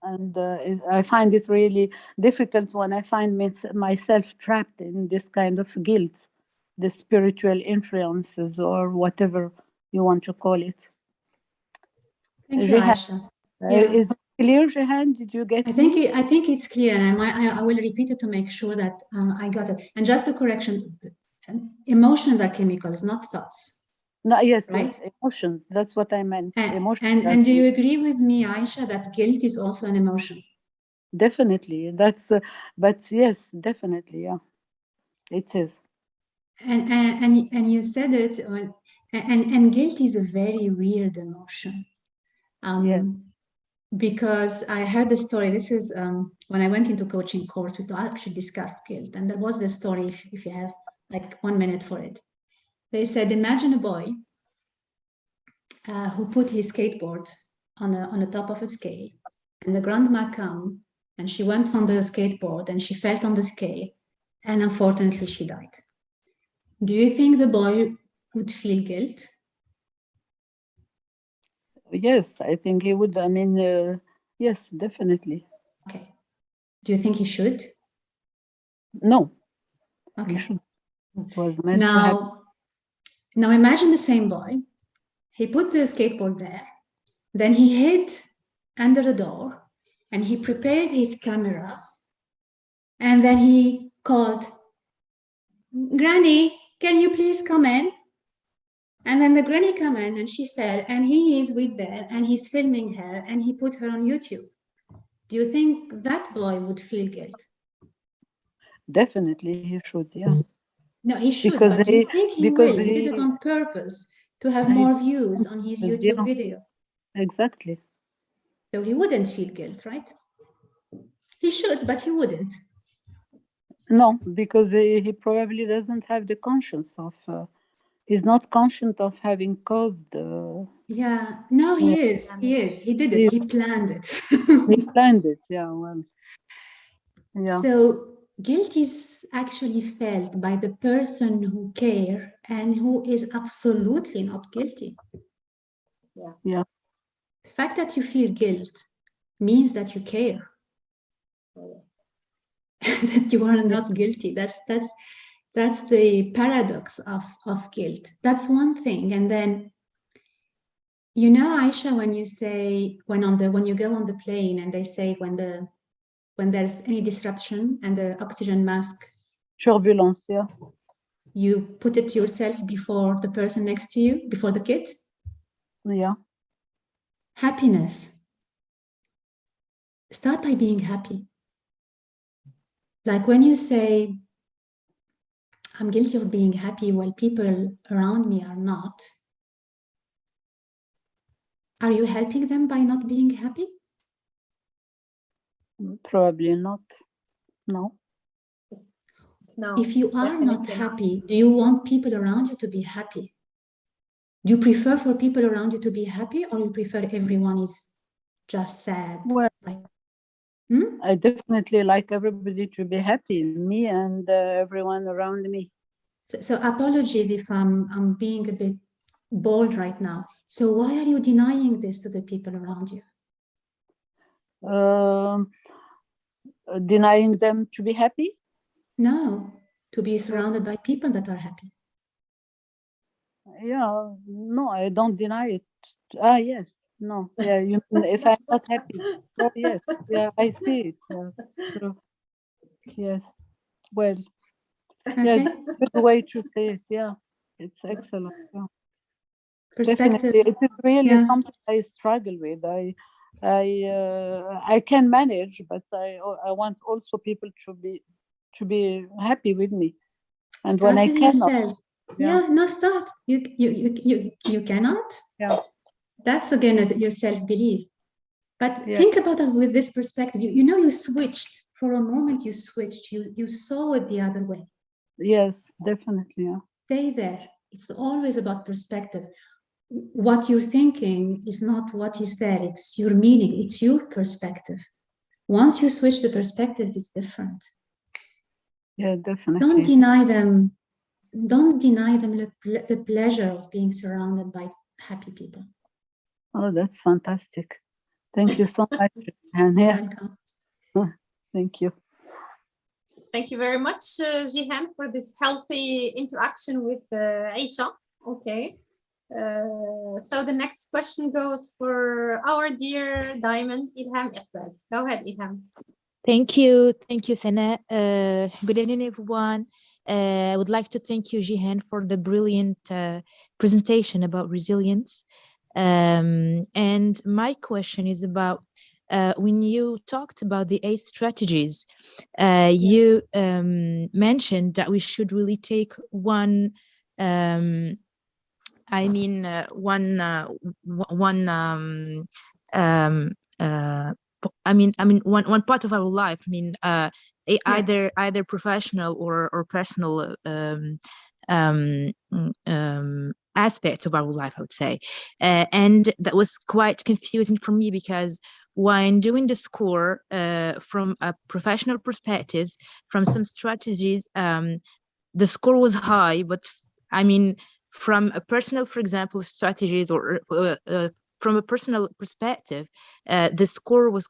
Speaker 5: And I find it really difficult when I find myself trapped in this kind of guilt, the spiritual influences or whatever you want to call it.
Speaker 3: Thank you, Aisha.
Speaker 5: Is it clear, Jehan? Did you get
Speaker 3: I think it's clear, and I will repeat it to make sure that I got it. And just a correction: emotions are chemicals, not thoughts.
Speaker 5: No, yes,
Speaker 3: right?
Speaker 5: yes, emotions. That's what I meant. Emotions.
Speaker 3: And do you agree with me, Aisha, that guilt is also an emotion?
Speaker 5: Definitely. That's. But yes, definitely. Yeah, it is.
Speaker 3: And you said it. And guilt is a very weird emotion.
Speaker 5: Yeah.
Speaker 3: Because I heard the story. This is when I went into coaching course, we actually discussed guilt, and there was this story. If you have like 1 minute for it, they said, imagine a boy who put his skateboard on the top of a scale, and the grandma came and she went on the skateboard and she fell on the scale, and unfortunately she died. Do you think the boy would feel guilt?
Speaker 5: Yes, I think he would. I mean, yes, definitely.
Speaker 3: Okay. Do you think he should?
Speaker 5: No.
Speaker 3: Okay.
Speaker 5: He should. It was meant to happen.
Speaker 3: Now imagine the same boy. He put the skateboard there. Then he hid under the door and he prepared his camera. And then he called, Granny, can you please come in? And then the granny came in and she fell, and he is with there and he's filming her and he put her on YouTube. Do you think that boy would feel guilt?
Speaker 5: Definitely he should, yeah.
Speaker 3: No, he should,
Speaker 5: because
Speaker 3: but do you think he will? He did it on purpose to have more views on his YouTube video.
Speaker 5: Exactly.
Speaker 3: So he wouldn't feel guilt, right? He should, but he wouldn't.
Speaker 5: No, because he probably doesn't have the conscience of, he's not conscious of having caused.
Speaker 3: Yeah, no, he is. He is. He did it. He planned it.
Speaker 5: He planned it, yeah, well. Yeah.
Speaker 3: So guilt is actually felt by the person who cares and who is absolutely not guilty.
Speaker 2: Yeah.
Speaker 5: Yeah.
Speaker 3: The fact that you feel guilt means that you care. That you are not guilty. That's the paradox of guilt. That's one thing. And then, you know, Aisha, when you say when you go on the plane and they say when there's any disruption and the oxygen mask,
Speaker 5: turbulence, yeah,
Speaker 3: you put it yourself before the person next to you, before the kid.
Speaker 5: Yeah.
Speaker 3: Happiness. Start by being happy. Like when you say, I'm guilty of being happy while people around me are not. Are you helping them by not being happy?
Speaker 5: Probably not. No.
Speaker 2: No.
Speaker 3: If you are not happy, do you want people around you to be happy? Do you prefer for people around you to be happy, or you prefer everyone is just sad?
Speaker 5: Well, I definitely like everybody to be happy, me and everyone around me.
Speaker 3: So apologies if I'm being a bit bold right now. So why are you denying this to the people around you?
Speaker 5: Denying them to be happy?
Speaker 3: No, to be surrounded by people that are happy.
Speaker 5: Yeah, no, I don't deny it. Yes, no, yeah, you mean if I'm not happy. Oh, yes, yeah, I see it. Yeah, true. Yes, well,
Speaker 3: Okay.
Speaker 5: yeah, good way to say it. Yeah, it's excellent. Yeah.
Speaker 3: Perspective.
Speaker 5: Definitely, it is really something I struggle with. I can manage, but I want also people to be happy with me. And
Speaker 3: Start
Speaker 5: when I
Speaker 3: with
Speaker 5: cannot,
Speaker 3: yourself. Yeah, no, start. You cannot.
Speaker 5: Yeah.
Speaker 3: That's again your self-belief. But think about it with this perspective. You know, you switched for a moment. You switched. You saw it the other way.
Speaker 5: Yes, definitely. Yeah.
Speaker 3: Stay there. It's always about perspective. What you're thinking is not what is there. It's your meaning. It's your perspective. Once you switch the perspective, it's different.
Speaker 5: Yeah, definitely.
Speaker 3: Don't deny them. Don't deny them the pleasure of being surrounded by happy people.
Speaker 5: Oh, that's fantastic. Thank you so much. And
Speaker 3: You're welcome.
Speaker 5: Thank you.
Speaker 2: Thank you very much, Jihan, for this healthy interaction with Aisha. Okay. So the next question goes for our dear Diamond, Ilham Iqbal. Go ahead, Ilham.
Speaker 6: Thank you, Sana. Good evening, everyone. I would like to thank you, Jihan, for the brilliant presentation about resilience. And my question is about when you talked about the 8 strategies, you mentioned that we should really take one. One part of our life. Either professional or personal aspect of our life, I would say, and that was quite confusing for me because when doing the score from a professional perspective, from some strategies, the score was high, but from a personal, for example, strategies or from a personal perspective, the score was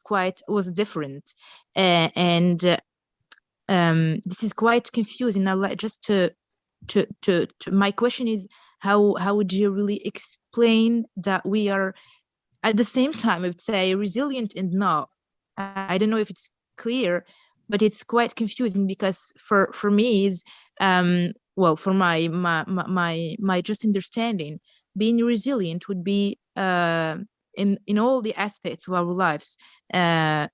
Speaker 6: different, and this is quite confusing. I'd like just to my question is how would you really explain that we are at the same time, I would say, resilient and not? I don't know if it's clear, but it's quite confusing because for me is for my just understanding, being resilient would be in all the aspects of our lives. For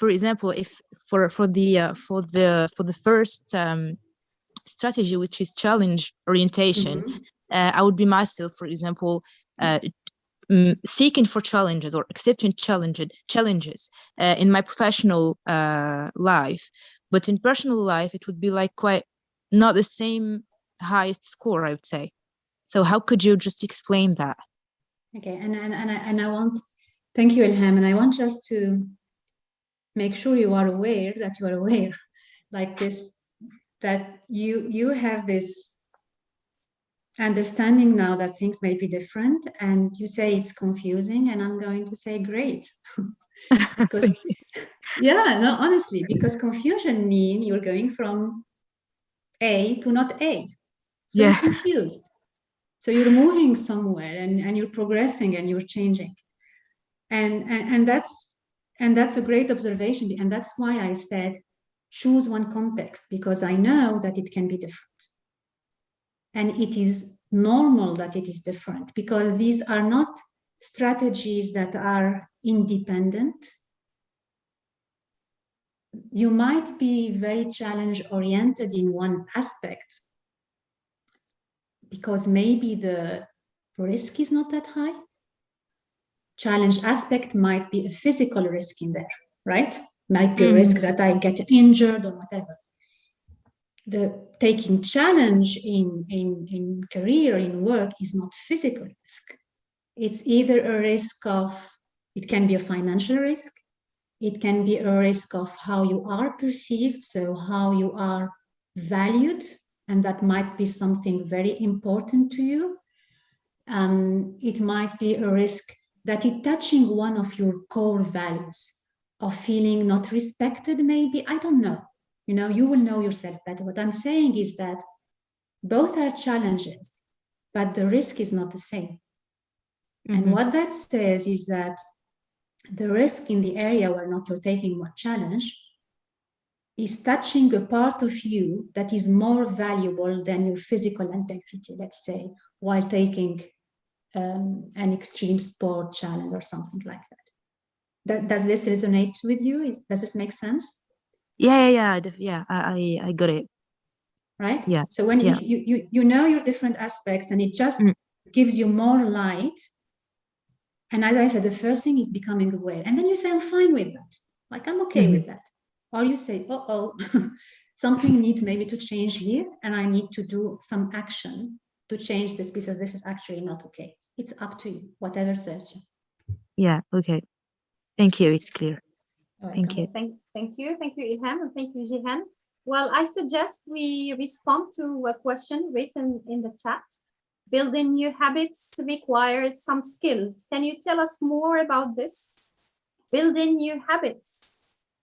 Speaker 6: example, if for the first strategy, which is challenge orientation, I would be myself, for example, seeking for challenges or accepting challenges in my professional life. But in personal life, it would be like quite not the same highest score, I would say. So how could you just explain that?
Speaker 3: Okay, and I want, thank you, Ilham, and I want just to make sure you are aware that you are aware, like this, that you have this understanding now that things may be different, and you say it's confusing, and I'm going to say great. Because yeah, no, honestly, because confusion means you're going from A to not A, so you're confused. So you're moving somewhere, and you're progressing, and you're changing, and that's a great observation, and that's why I said choose one context, because I know that it can be different, and it is normal that it is different, because these are not strategies that are independent. You might be very challenge oriented in one aspect because maybe the risk is not that high. Challenge aspect might be a physical risk in there, right? Might be a risk that I get injured or whatever. The taking challenge in career, in work, is not physical risk. It's either a risk of, it can be a financial risk, it can be a risk of how you are perceived, so how you are valued, and that might be something very important to you. It might be a risk that is touching one of your core values, of feeling not respected, maybe, I don't know. You know, you will know yourself better. What I'm saying is that both are challenges, but the risk is not the same. And what that says is that the risk in the area where not you're taking one challenge is touching a part of you that is more valuable than your physical integrity, let's say, while taking an extreme sport challenge or something like that. Does this resonate with you? Does this make sense?
Speaker 6: I got it.
Speaker 3: Right?
Speaker 6: Yeah.
Speaker 3: So when you know your different aspects, and it just gives you more light. And as I said, the first thing is becoming aware. And then you say, I'm fine with that. Like, I'm okay with that. Or you say, something needs maybe to change here, and I need to do some action to change this, because this is actually not okay. It's up to you, whatever serves you.
Speaker 6: Yeah, okay. Thank you, it's clear.
Speaker 3: Right,
Speaker 6: thank you.
Speaker 2: Thank you, Ilham, and thank you, Jihan. Well, I suggest we respond to a question written in the chat. Building new habits requires some skills. Can you tell us more about this? Building new habits.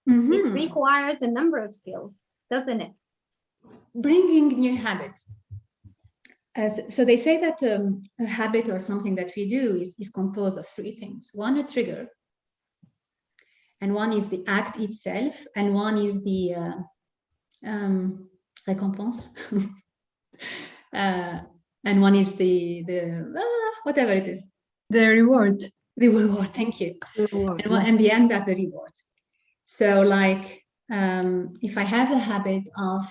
Speaker 2: It requires a number of skills, doesn't it?
Speaker 3: Bringing new habits. So they say that a habit or something that we do is composed of three things. One, a trigger, and one is the act itself, and one is the récompense, and one is the whatever it is.
Speaker 7: The reward.
Speaker 3: The reward, thank you. And the end at the reward. So like, if I have a habit of,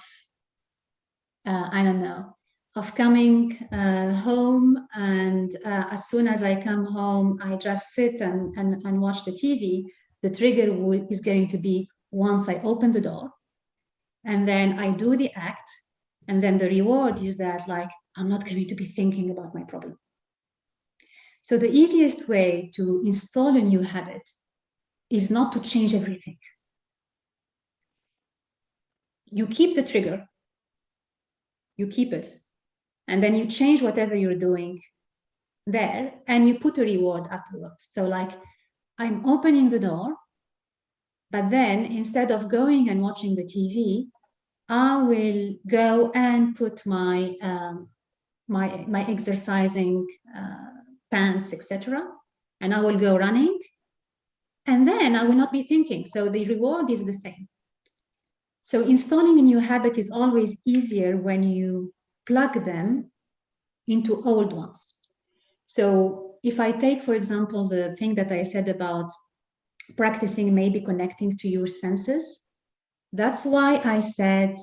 Speaker 3: I don't know, of coming home, and as soon as I come home, I just sit and watch the TV, the trigger is going to be once I open the door, and then I do the act, and then the reward is that, like, I'm not going to be thinking about my problem. So the easiest way to install a new habit is not to change everything. You keep the trigger, you keep it, and then you change whatever you're doing there, and you put a reward afterwards. So like, I'm opening the door, but then instead of going and watching the TV, I will go and put my my exercising pants, etc., and I will go running, and then I will not be thinking. So the reward is the same. So installing a new habit is always easier when you plug them into old ones. So if I take, for example, the thing that I said about practicing maybe connecting to your senses, that's why I said,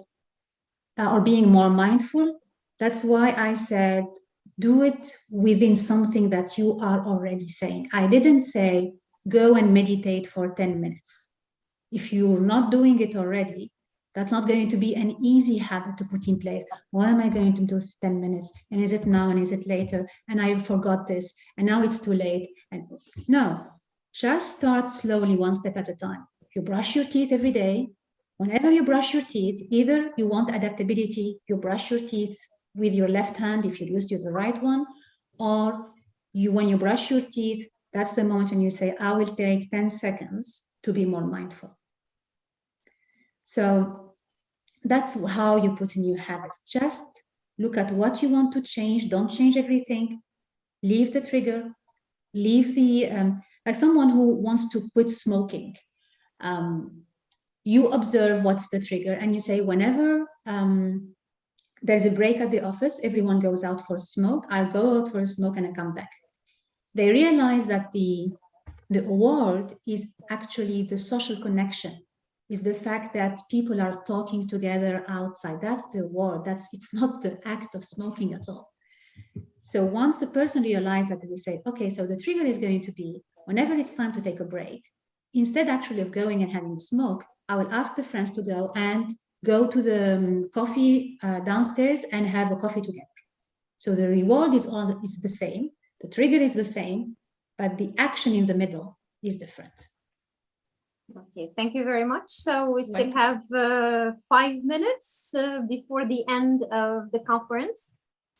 Speaker 3: or being more mindful, that's why I said, do it within something that you are already saying. I didn't say, go and meditate for 10 minutes. If you're not doing it already, that's not going to be an easy habit to put in place. What am I going to do 10 minutes? And is it now and is it later? And I forgot this, and now it's too late. And no, just start slowly, one step at a time. You brush your teeth every day. Whenever you brush your teeth, either you want adaptability, you brush your teeth with your left hand if you used the right one, or when you brush your teeth, that's the moment when you say, I will take 10 seconds to be more mindful. So that's how you put in new habits. Just look at what you want to change. Don't change everything. Leave the trigger. Leave the, like someone who wants to quit smoking. You observe what's the trigger, and you say, whenever there's a break at the office, everyone goes out for a smoke. I'll go out for a smoke and I come back. They realize that the award is actually the social connection, is the fact that people are talking together outside. That's the award. It's not the act of smoking at all. So once the person realizes that, we say, okay, so the trigger is going to be whenever it's time to take a break, instead actually of going and having a smoke, I will ask the friends to go to the coffee downstairs and have a coffee together. So the reward is the same, the trigger is the same, but the action in the middle is different.
Speaker 2: Okay, thank you very much. So we still have 5 minutes before the end of the conference.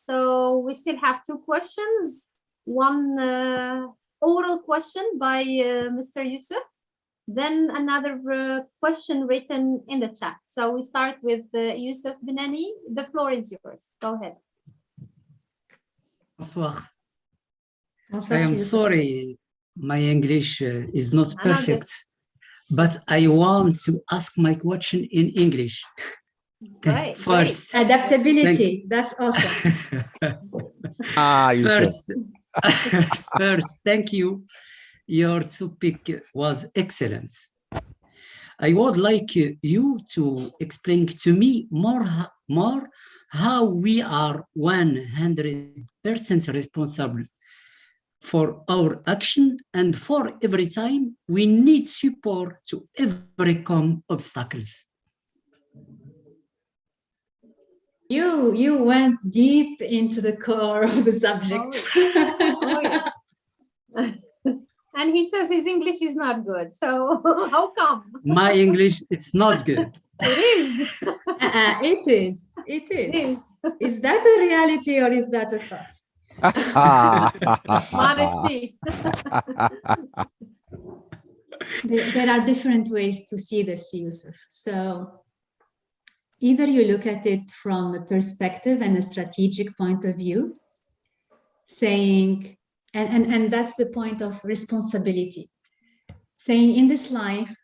Speaker 2: So we still have 2 questions. One oral question by Mr. Youssef, then another question written in the chat. So we start with Youssef Benani. The floor is yours. Go ahead.
Speaker 8: Bonsoir. I am sorry, my English is not perfect, but I want to ask my question in English.
Speaker 2: Right,
Speaker 3: first. Great. Adaptability, that's awesome.
Speaker 8: First, thank you. Your topic was excellent. I would like you to explain to me more how we are 100% responsible for our action, and for every time we need support to overcome obstacles.
Speaker 3: You went deep into the core of the subject.
Speaker 2: Oh, yes. And he says his English is not good. So how come?
Speaker 8: My English, it's not good.
Speaker 2: It is.
Speaker 3: It is. It is. Is that a reality or is that a thought?
Speaker 2: Modesty.
Speaker 3: There are different ways to see this, Youssef. So either you look at it from a perspective and a strategic point of view, saying, and that's the point of responsibility, saying in this life,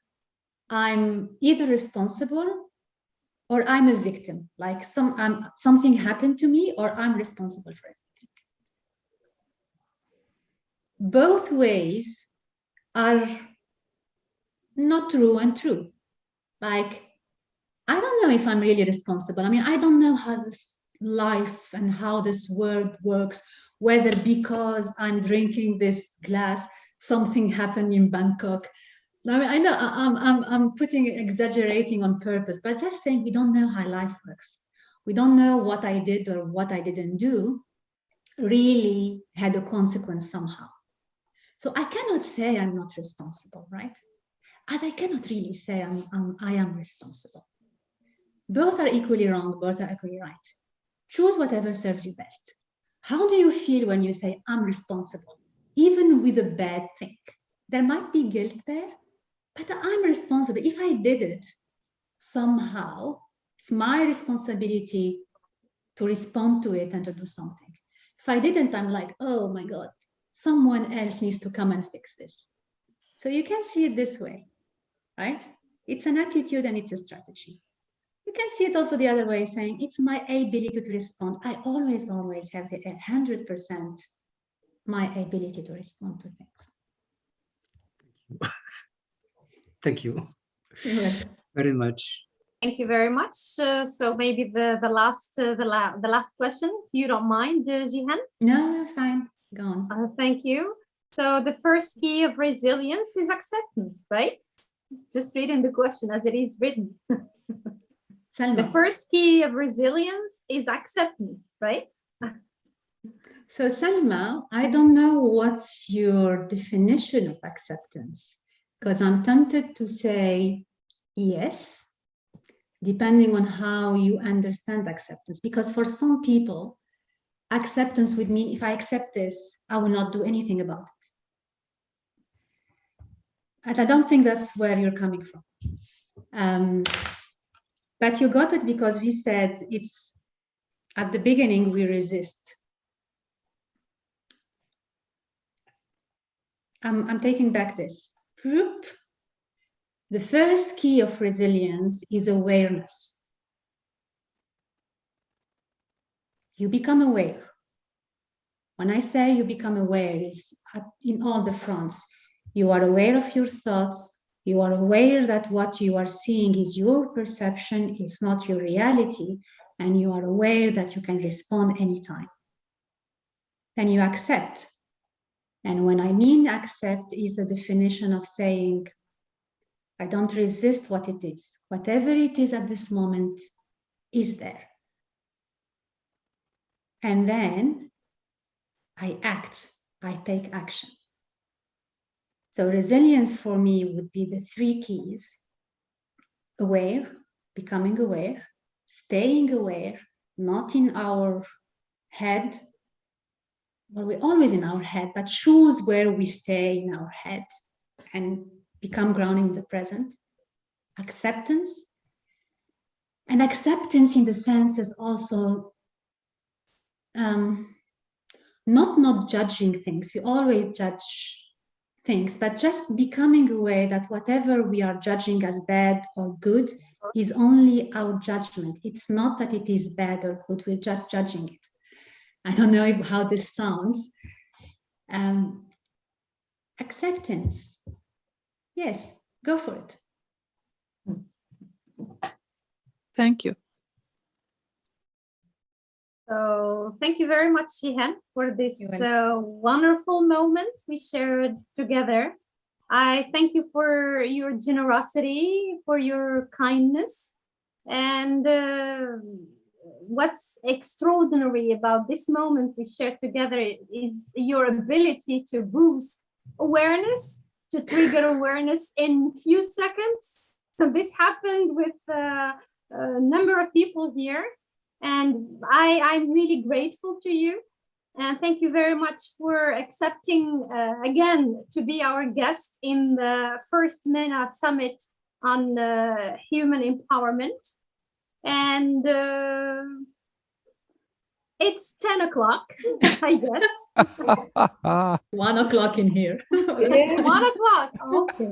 Speaker 3: I'm either responsible or I'm a victim, like something happened to me or I'm responsible for it. Both ways are not true and true. Like, I don't know if I'm really responsible. I mean, I don't know how this life and how this world works, whether because I'm drinking this glass, something happened in Bangkok. I mean, I know I'm exaggerating on purpose, but just saying we don't know how life works. We don't know what I did or what I didn't do really had a consequence somehow. So I cannot say I'm not responsible, right? As I cannot really say I am responsible. Both are equally wrong, both are equally right. Choose whatever serves you best. How do you feel when you say I'm responsible, even with a bad thing? There might be guilt there, but I'm responsible. If I did it, somehow, it's my responsibility to respond to it and to do something. If I didn't, I'm like, oh my God, someone else needs to come and fix this. So you can see it this way, right? It's an attitude and it's a strategy. You can see it also the other way, saying it's my ability to respond. I always have the 100% my ability to respond to things.
Speaker 8: Thank you very much.
Speaker 2: Thank you very much. So maybe the last question, if you don't mind, Jihan?
Speaker 3: No, fine. Go on.
Speaker 2: Thank you. So the first key of resilience is acceptance, right? Just reading the question as it is written.
Speaker 3: Salma.
Speaker 2: The first key of resilience is acceptance, right?
Speaker 3: So Salma, I don't know what's your definition of acceptance, because I'm tempted to say yes, depending on how you understand acceptance. Because for some people, acceptance would mean if I accept this, I will not do anything about it. And I don't think that's where you're coming from. But you got it because we said it's at the beginning we resist. I'm taking back this. The first key of resilience is awareness. You become aware. When I say you become aware, it's in all the fronts. You are aware of your thoughts. You are aware that what you are seeing is your perception, it's not your reality, and you are aware that you can respond anytime. Then you accept. And when I mean accept is the definition of saying, I don't resist what it is. Whatever it is at this moment is there. And then I act, I take action. So resilience for me would be the three keys: aware, becoming aware, staying aware, not in our head. Well, we're always in our head, but choose where we stay in our head and become grounded in the present. Acceptance. And acceptance in the sense is also not judging things. We always judge things, but just becoming aware that whatever we are judging as bad or good is only our judgment. It's not that it is bad or good, we're just judging it. I don't know how this sounds. Acceptance. Yes, go for it.
Speaker 5: Thank you.
Speaker 2: So thank you very much, Jihan, for this wonderful moment we shared together. I thank you for your generosity, for your kindness. And what's extraordinary about this moment we shared together is your ability to boost awareness, to trigger awareness in few seconds. So this happened with a number of people here. And I'm really grateful to you. And thank you very much for accepting, again, to be our guest in the first MENA Summit on human empowerment. And it's 10 o'clock, I guess.
Speaker 3: 1 o'clock in here.
Speaker 2: 1 o'clock. Okay.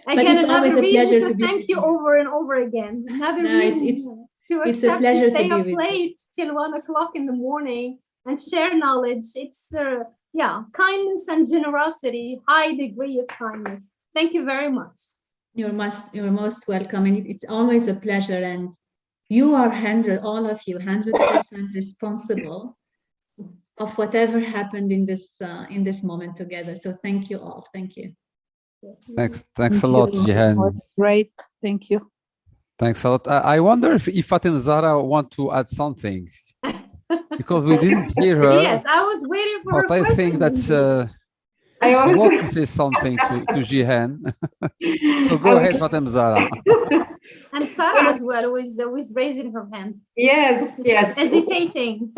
Speaker 3: But
Speaker 2: Again,
Speaker 3: it's always
Speaker 2: another
Speaker 3: a pleasure
Speaker 2: reason
Speaker 3: to
Speaker 2: to
Speaker 3: be
Speaker 2: thank you
Speaker 3: with you.
Speaker 2: over and over again. Another
Speaker 3: No,
Speaker 2: reason to
Speaker 3: it's a
Speaker 2: accept to
Speaker 3: pleasure to
Speaker 2: stay
Speaker 3: be
Speaker 2: up
Speaker 3: with you.
Speaker 2: late till 1 o'clock in the morning and share knowledge. It's yeah, kindness and generosity, high degree of kindness. Thank you very much.
Speaker 3: You're most welcome, and it's always a pleasure. And you are all of you, 100% responsible of whatever happened in this moment together. So thank you all. Thank you.
Speaker 1: Thanks a lot, Jihan.
Speaker 5: Great, thank you.
Speaker 1: Thanks a lot. I wonder if Fatima Zahra want to add something, because we didn't hear her.
Speaker 2: Yes, I was waiting for
Speaker 1: but
Speaker 2: a
Speaker 1: I
Speaker 2: question.
Speaker 1: think that
Speaker 7: I
Speaker 1: she
Speaker 7: also-
Speaker 1: wants to say something to Jihan. So go ahead, Fatima Zahra.
Speaker 2: And Sarah as well, who is raising her hand,
Speaker 7: Yes, yes.
Speaker 2: hesitating.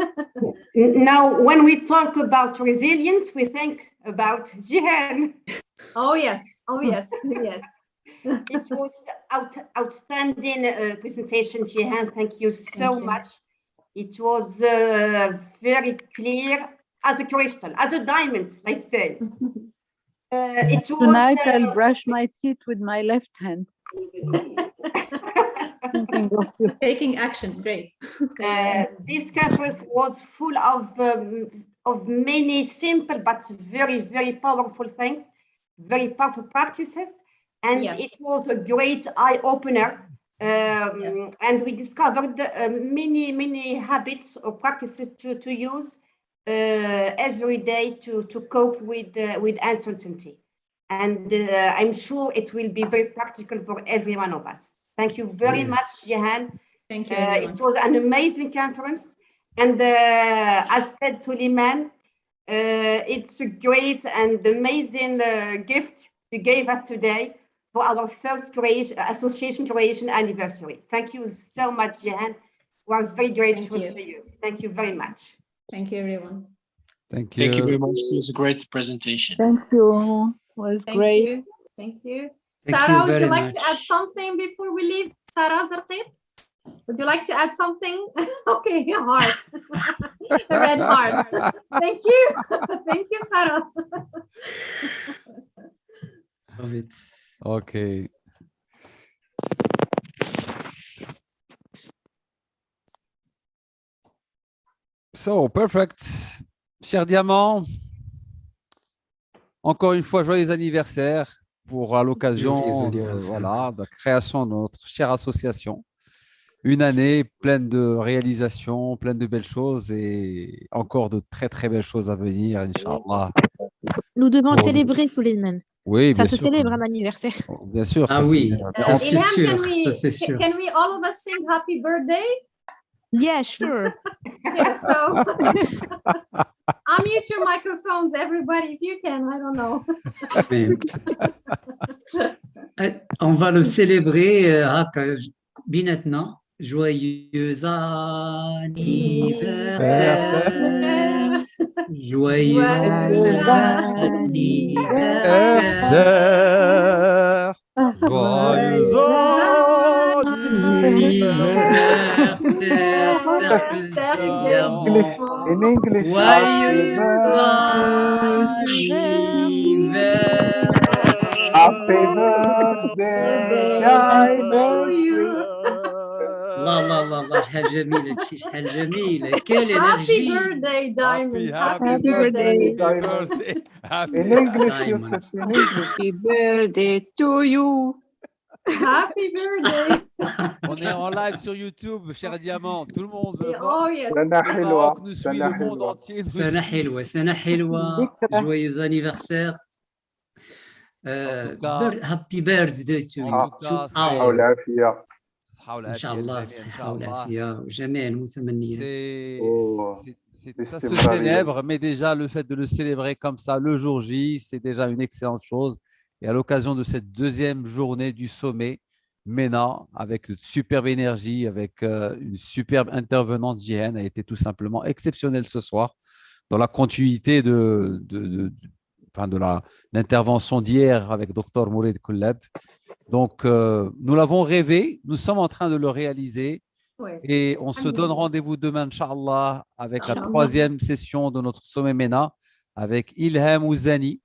Speaker 7: Now, when we talk about resilience, we think about Jihan.
Speaker 2: Oh yes, oh yes, yes.
Speaker 7: It was outstanding presentation, Jihan. Thank you so much. It was very clear as a crystal, as a diamond, let's say. It was,
Speaker 5: Tonight I'll brush my teeth with my left hand.
Speaker 3: Taking action, great.
Speaker 7: This campus was full of many simple but very, very powerful things, very powerful practices, and
Speaker 2: Yes.
Speaker 7: it was a great eye-opener.
Speaker 2: Yes.
Speaker 7: And we discovered many habits or practices to use every day to cope with uncertainty. And I'm sure it will be very practical for every one of us. Thank you very much, Jihan.
Speaker 3: Thank you, everyone.
Speaker 7: It was an amazing conference. And as said Suleiman, it's a great and amazing gift you gave us today for our first association creation anniversary. Thank you so much, Jihan. We are very grateful to you. Thank you very much.
Speaker 3: Thank you, everyone.
Speaker 1: Thank you.
Speaker 9: Thank you very much. It was a great presentation.
Speaker 5: Thank you. It was
Speaker 2: Thank
Speaker 5: great.
Speaker 2: you. Thank you.
Speaker 8: Thank
Speaker 2: Sarah,
Speaker 8: you
Speaker 2: would you
Speaker 8: very
Speaker 2: like to add
Speaker 8: much.
Speaker 2: something before we leave? Sarah Zarqir? Would you like to add something? Okay, heart. The red heart. Thank you. Thank you, Sarah.
Speaker 8: Love it.
Speaker 1: Okay. So, perfect. Cher Diamant, encore une fois, joyeux anniversaire pour à l'occasion
Speaker 8: Joyeux
Speaker 1: de,
Speaker 8: anniversaire.
Speaker 1: voilà, de la création de notre chère association. Une année pleine de réalisations, pleine de belles choses et encore de très très belles choses à venir, Inch'Allah.
Speaker 6: Nous devons
Speaker 1: Pour-
Speaker 6: célébrer Suleiman.
Speaker 1: Oui,
Speaker 6: Ça
Speaker 1: bien
Speaker 6: se
Speaker 1: sûr.
Speaker 6: célèbre un anniversaire.
Speaker 1: Bien sûr.
Speaker 8: Ah
Speaker 1: ça,
Speaker 8: oui,
Speaker 1: c'est-
Speaker 8: ça
Speaker 1: on-
Speaker 8: c'est
Speaker 2: Ilham,
Speaker 8: sûr,
Speaker 2: can
Speaker 8: ça c'est sûr.
Speaker 2: can we all of us sing happy birthday?
Speaker 6: Yeah, sure.
Speaker 2: Yeah, so unmute your microphones, everybody, if you can. I don't know.
Speaker 8: On va le célébrer بيناتنا. Joyeux anniversaire. Joyeux anniversaire.
Speaker 1: Anniversaire. Joyeux
Speaker 8: Anniversaire, cercle
Speaker 4: English, in English.
Speaker 8: Joyeux
Speaker 4: Happy
Speaker 8: anniversaire.
Speaker 4: birthday, anniversary.
Speaker 8: الله الله الله الله شحال جميلة هادشي شحال جميلة كاين
Speaker 2: Happy
Speaker 8: انرجي
Speaker 2: birthday, Diamonds. Happy
Speaker 5: Happy
Speaker 2: birthday.
Speaker 5: birthday.
Speaker 4: In English,
Speaker 8: Diamonds.
Speaker 4: Yusuf, in English.
Speaker 10: Happy birthday to you.
Speaker 2: Happy birthday.
Speaker 1: On est en live sur YouTube, cher Diamant. Tout le monde le
Speaker 2: Oh, yes.
Speaker 4: سنة
Speaker 1: Le Maroc
Speaker 4: حلوة
Speaker 1: nous suit,
Speaker 4: سنة
Speaker 1: le monde
Speaker 4: حلوة
Speaker 1: entier nous
Speaker 8: سنة
Speaker 1: suit.
Speaker 8: حلوة سنة حلوة joyeux anniversaire
Speaker 1: cas-
Speaker 8: happy birthday to
Speaker 1: En
Speaker 8: you
Speaker 1: tout
Speaker 8: to
Speaker 1: cas,
Speaker 4: صحة
Speaker 8: all
Speaker 4: والعافية.
Speaker 1: الصحة
Speaker 8: إن
Speaker 1: والعافية
Speaker 8: شاء الله
Speaker 1: للجميع، إن
Speaker 8: الصحة
Speaker 1: شاء الله.
Speaker 8: والعافية وجميع المتمنيات
Speaker 4: Oh,
Speaker 1: Ça se
Speaker 4: l'estimarié.
Speaker 1: célèbre, mais déjà le fait de le célébrer comme ça le jour J, c'est déjà une excellente chose. Et à l'occasion de cette deuxième journée du sommet MENA, avec une superbe énergie, avec une superbe intervenante, Jihan a été tout simplement exceptionnelle ce soir, dans la continuité de l'intervention d'hier avec Dr Mourid Kouleb. Donc, nous l'avons rêvé, nous sommes en train de le réaliser
Speaker 2: Ouais.
Speaker 1: et on se donne rendez-vous demain, Inch'Allah, avec la troisième session de notre sommet MENA avec Ilham Ouzani,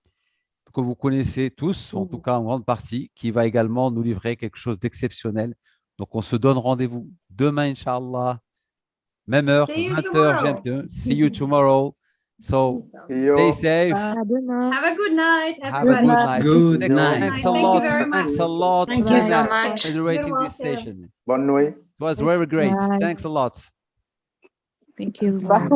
Speaker 1: que vous connaissez tous, en tout cas en grande partie, qui va également nous livrer quelque chose d'exceptionnel. Donc, on se donne rendez-vous demain, Inch'Allah, même heure,
Speaker 2: See you
Speaker 1: 20h
Speaker 2: tomorrow.
Speaker 1: GMT. See you tomorrow. So, stay safe.
Speaker 2: Have a good night,
Speaker 1: Have a
Speaker 2: everybody.
Speaker 1: good night.
Speaker 8: Good
Speaker 1: Thanks,
Speaker 8: night.
Speaker 1: thanks a
Speaker 2: Thank you
Speaker 1: lot.
Speaker 2: very much.
Speaker 1: Thanks a lot.
Speaker 10: Thank you so
Speaker 1: Sana,
Speaker 10: much.
Speaker 1: for moderating
Speaker 2: You're
Speaker 1: this
Speaker 2: welcome.
Speaker 1: session.
Speaker 4: Bonne nuit.
Speaker 1: It was very great.
Speaker 6: Bye.
Speaker 1: Thanks a lot.
Speaker 6: Thank you.
Speaker 5: Bye.